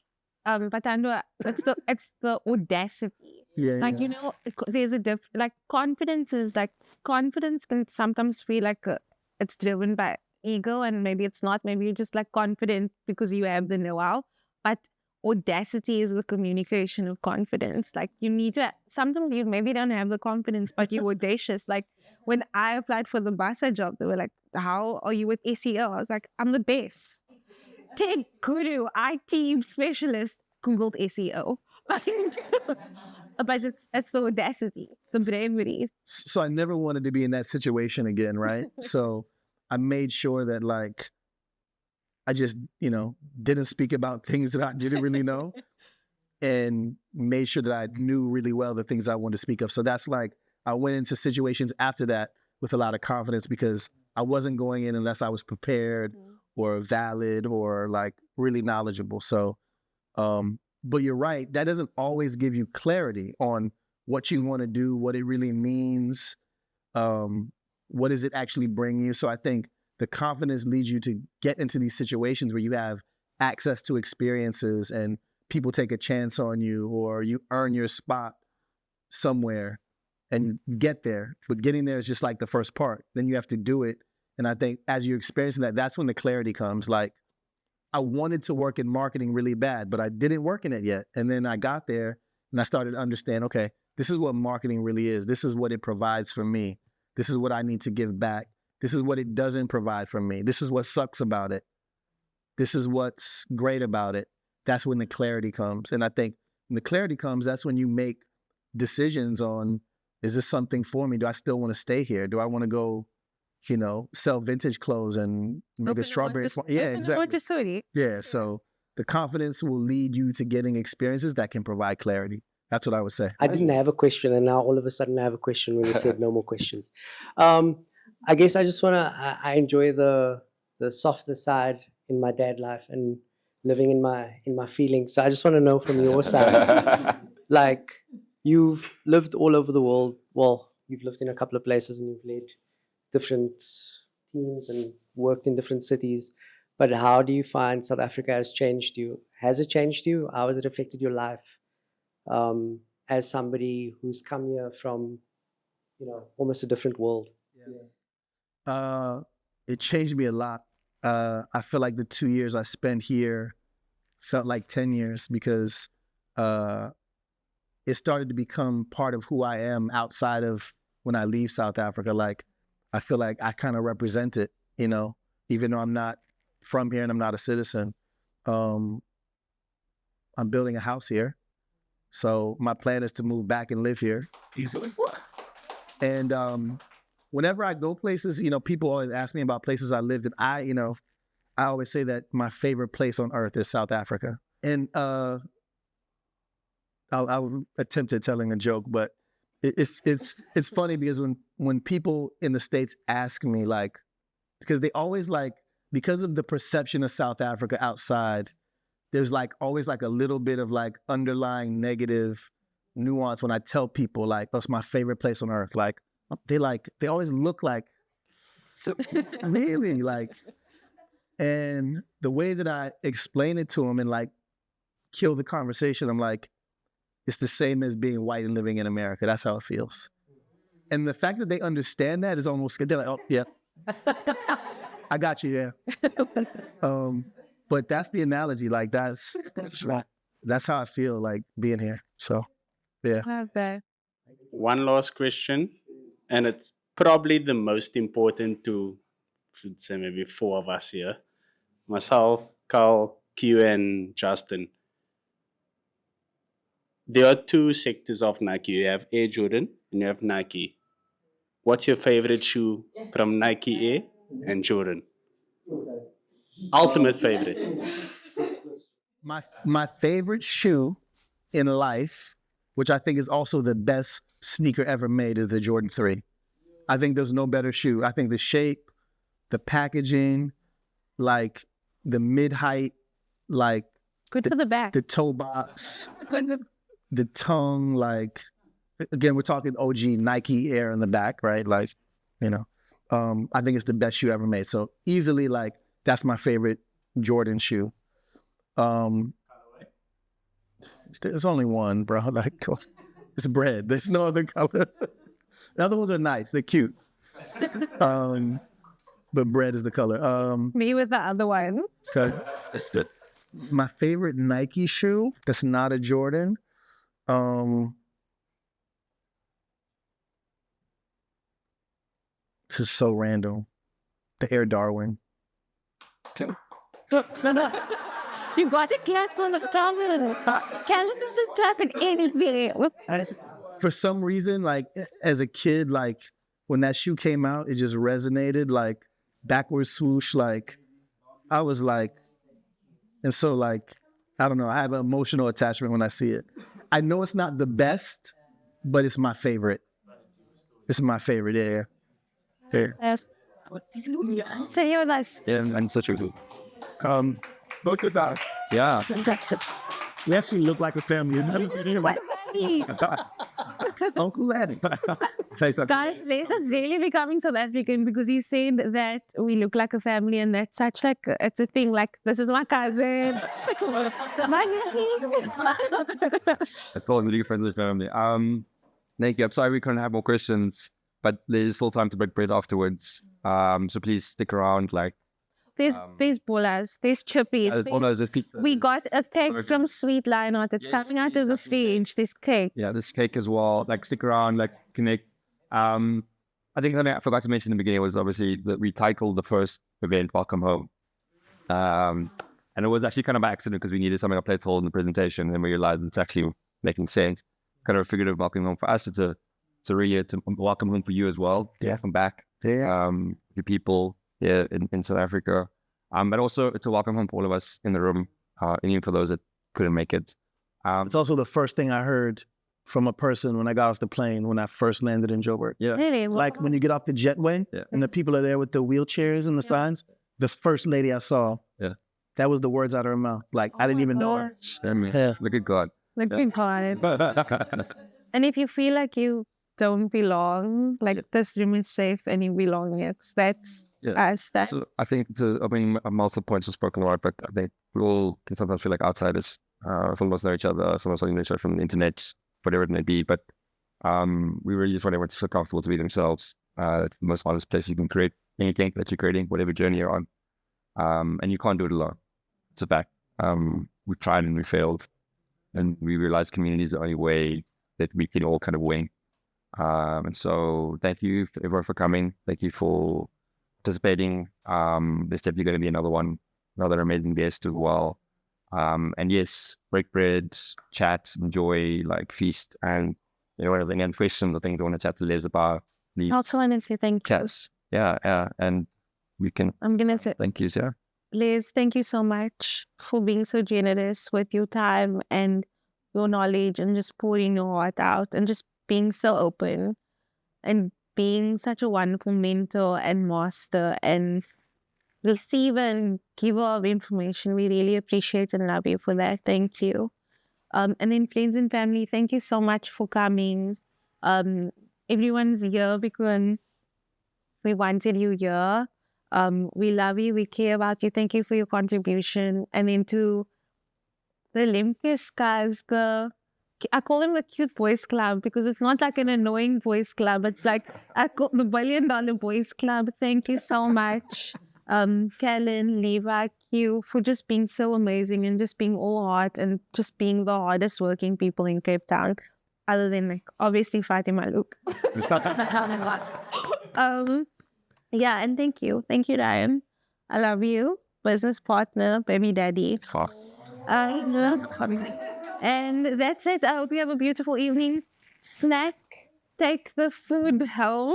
Patando, it's the audacity. Yeah. Like, you know, there's a like confidence can sometimes feel like it's driven by ego, and maybe it's not. Maybe you're just like confident because you have the know-how. But audacity is the communication of confidence. Like, you need to, sometimes you maybe don't have the confidence, but you're audacious. Like when I applied for the Basa job, they were like, how are you with SEO? I was like, I'm the best. Tech guru, IT specialist, Googled SEO. But it's the audacity, the bravery. So I never wanted to be in that situation again, right? So I made sure that like, I just, you know, didn't speak about things that I didn't really know, and made sure that I knew really well the things I wanted to speak of. So that's like, I went into situations after that with a lot of confidence, because I wasn't going in unless I was prepared or valid or like really knowledgeable. So, but you're right, that doesn't always give you clarity on what you want to do, what it really means, what does it actually bring you. So I think the confidence leads you to get into these situations where you have access to experiences and people take a chance on you, or you earn your spot somewhere and you get there. But getting there is just like the first part. Then you have to do it. And I think as you're experiencing that, that's when the clarity comes. Like, I wanted to work in marketing really bad, but I didn't work in it yet. And then I got there and I started to understand, okay, this is what marketing really is. This is what it provides for me. This is what I need to give back. This is what it doesn't provide for me. This is what sucks about it. This is what's great about it. That's when the clarity comes. And I think when the clarity comes, that's when you make decisions on, is this something for me? Do I still want to stay here? Do I want to go, you know, sell vintage clothes and make a strawberry? Yeah, exactly. Yeah, so the confidence will lead you to getting experiences that can provide clarity. That's what I would say. I didn't have a question, and now all of a sudden I have a question when you said no more questions. I guess I just want to, I enjoy the softer side in my dad life and living in my feelings. So I just want to know from your side, like, you've lived all over the world. Well, you've lived in a couple of places and you've led different teams and worked in different cities. But how do you find South Africa has changed you? Has it changed you? How has it affected your life? As somebody who's come here from, almost a different world. It changed me a lot. I feel like the 2 years I spent here felt like 10 years because it started to become part of who I am outside of when I leave South Africa. Like, I feel like I kind of represent it, even though I'm not from here and I'm not a citizen. I'm building a house here. So my plan is to move back and live here. And whenever I go places, people always ask me about places I lived in. I always say that my favorite place on earth is South Africa. And I'll attempt at telling a joke, but it's funny because when people in the States ask me, like, because they always because of the perception of South Africa outside, there's always a little bit of underlying negative nuance when I tell people that's my favorite place on earth. They always look so really and the way that I explain it to them and kill the conversation, I'm it's the same as being white and living in America. That's how it feels. And the fact that they understand that is almost, they're like, oh yeah, I got you, yeah. But that's the analogy. That's how I feel being here. So, yeah. Love that. One last question, and it's probably the most important to, let's say, maybe 4 of us here. Myself, Carl, Q, and Justin. There are 2 sectors of Nike. You have Air Jordan and you have Nike. What's your favorite shoe from Nike Air and Jordan? Ultimate favorite. My favorite shoe in life, which I think is also the best sneaker ever made, is the Jordan 3. I think there's no better shoe. I think the shape, the packaging, the mid-height, Good for the back. the toe box, the tongue, again, we're talking OG Nike Air in the back, right? I think it's the best shoe ever made. So easily, that's my favorite Jordan shoe. There's only one, bro. It's bread. There's no other color. The other ones are nice. They're cute. But bread is the color. Me with the other one. My favorite Nike shoe that's not a Jordan. This is so random. The Air Darwin. You got to clap on the camera. Callum doesn't clap in anything. For some reason, as a kid, when that shoe came out, it just resonated, backwards swoosh, I was and so I don't know, I have an emotional attachment when I see it. I know it's not the best, but it's my favorite. It's my favorite, yeah. So you're nice. Yeah, and such a good. Look at that. Yeah. We actually look like a family. Uncle Laddie. Guys, Laysa's really becoming South African because he's saying that we look like a family, and that's such it's a thing. This is my cousin. That's all really friendly family. Thank you. I'm sorry we couldn't have more questions, but there's still time to break bread afterwards. So please stick around. There's bolas, there's chippies. There's pizza. We got a cake from Sweet Lionheart. It's coming out of the stage. This cake. Yeah, this cake as well. Stick around, connect. I think something I forgot to mention in the beginning was obviously that we titled the first event "Welcome Home," and it was actually kind of by accident because we needed something to play in the presentation, and we realized it's actually making sense. Kind of a figurative welcome home for us. It's a really to welcome home for you as well. Yeah, welcome back. Yeah, your people. Yeah, in South Africa. But also it's a welcome home for all of us in the room, and even for those that couldn't make it. It's also the first thing I heard from a person when I got off the plane when I first landed in Joburg. Yeah. Really? When you get off the jetway and the people are there with the wheelchairs and the signs, the first lady I saw, that was the words out of her mouth. I didn't even know her. Yeah. Look at God. Look at God. And if you feel like you don't belong, this room is safe and you belong here. us that. So I think multiple points were spoken about, but I think we all can sometimes feel like outsiders. Some of us know each other, some of us only know each other from the internet, whatever it may be. But we really just want everyone to feel comfortable to be themselves. It's the most honest place you can create anything that you're creating, whatever journey you're on. And you can't do it alone. It's a fact. We've tried and we failed. And we realized community is the only way that we can all kind of win. And so thank you everyone for coming. Thank you for participating. There's definitely going to be another amazing guest as well. And yes, break bread, chat, enjoy, like feast, and anything and questions or things I want to chat to Liz about. I also want to say thank you. Chats. Yeah. And I'm going to say thank you, sir. Liz, thank you so much for being so generous with your time and your knowledge and just pouring your heart out and just being so open and being such a wonderful mentor and master and receiver and giver of information. We really appreciate and love you for that. Thank you. And then friends and family, thank you so much for coming. Everyone's here because we wanted you here. We love you. We care about you. Thank you for your contribution. And then to the Olympus guys, I call them the cute boys club because it's not like an annoying boys club. It's like the $1 billion boys club. Thank you so much. Kellen, Levi, Q, for just being so amazing and just being all heart and just being the hardest working people in Cape Town, other than like obviously Fatima Luke. Yeah, and thank you, Ryan. I love you, business partner, baby daddy. And that's it. I hope you have a beautiful evening. Snack. Take the food home.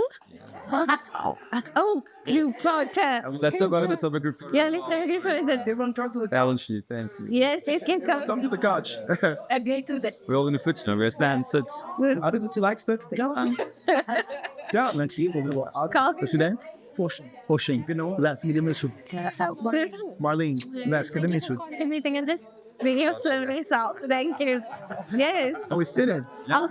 Oh, you photo. Let's have a group. Yeah, let's have a group photo. Everyone come to the balance sheet. Thank you. Yes, let's get going. Come to the couch. We're all in the foot now. We're stand, sit. I don't know if you like sit. Go on. Yeah, let's see. What's your name? Forshing. Let's get them issue. Marlene, let's get them issue. Everything in this video slowly so thank you. Yes. Are we sitting? Yeah.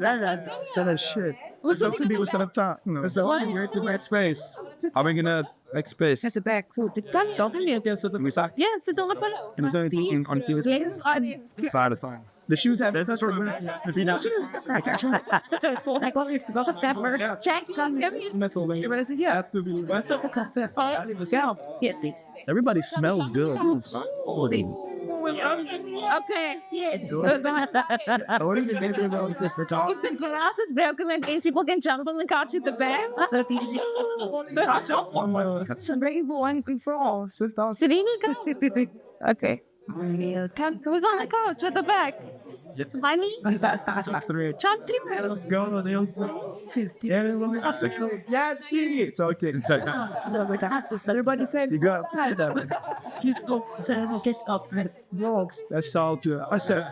Set that shit. Some people set up top. It's the only way to make space. How are we going to make space? That's a back food. That's something you can sit on. Yes, it's on the pillow. And there's anything on the Yes, on it. fine. The shoes have That's for Check. Yes, please. everybody smells good. Okay. Yes. The glass is broken in case people can jump on the couch at the back. Some people want control. Serena, go. Okay. Who's on the couch at the back? Yes. Honey? Chop three. Let's go. Yeah, it's okay. Everybody said You got dogs. that's all good. I said,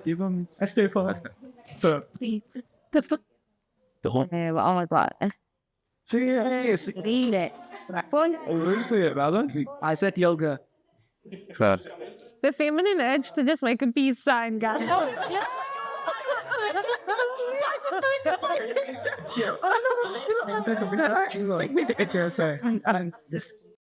even I stay for Oh my god. Read it. I said yoga. Fast. The feminine urge to just make a peace sign, guys. Just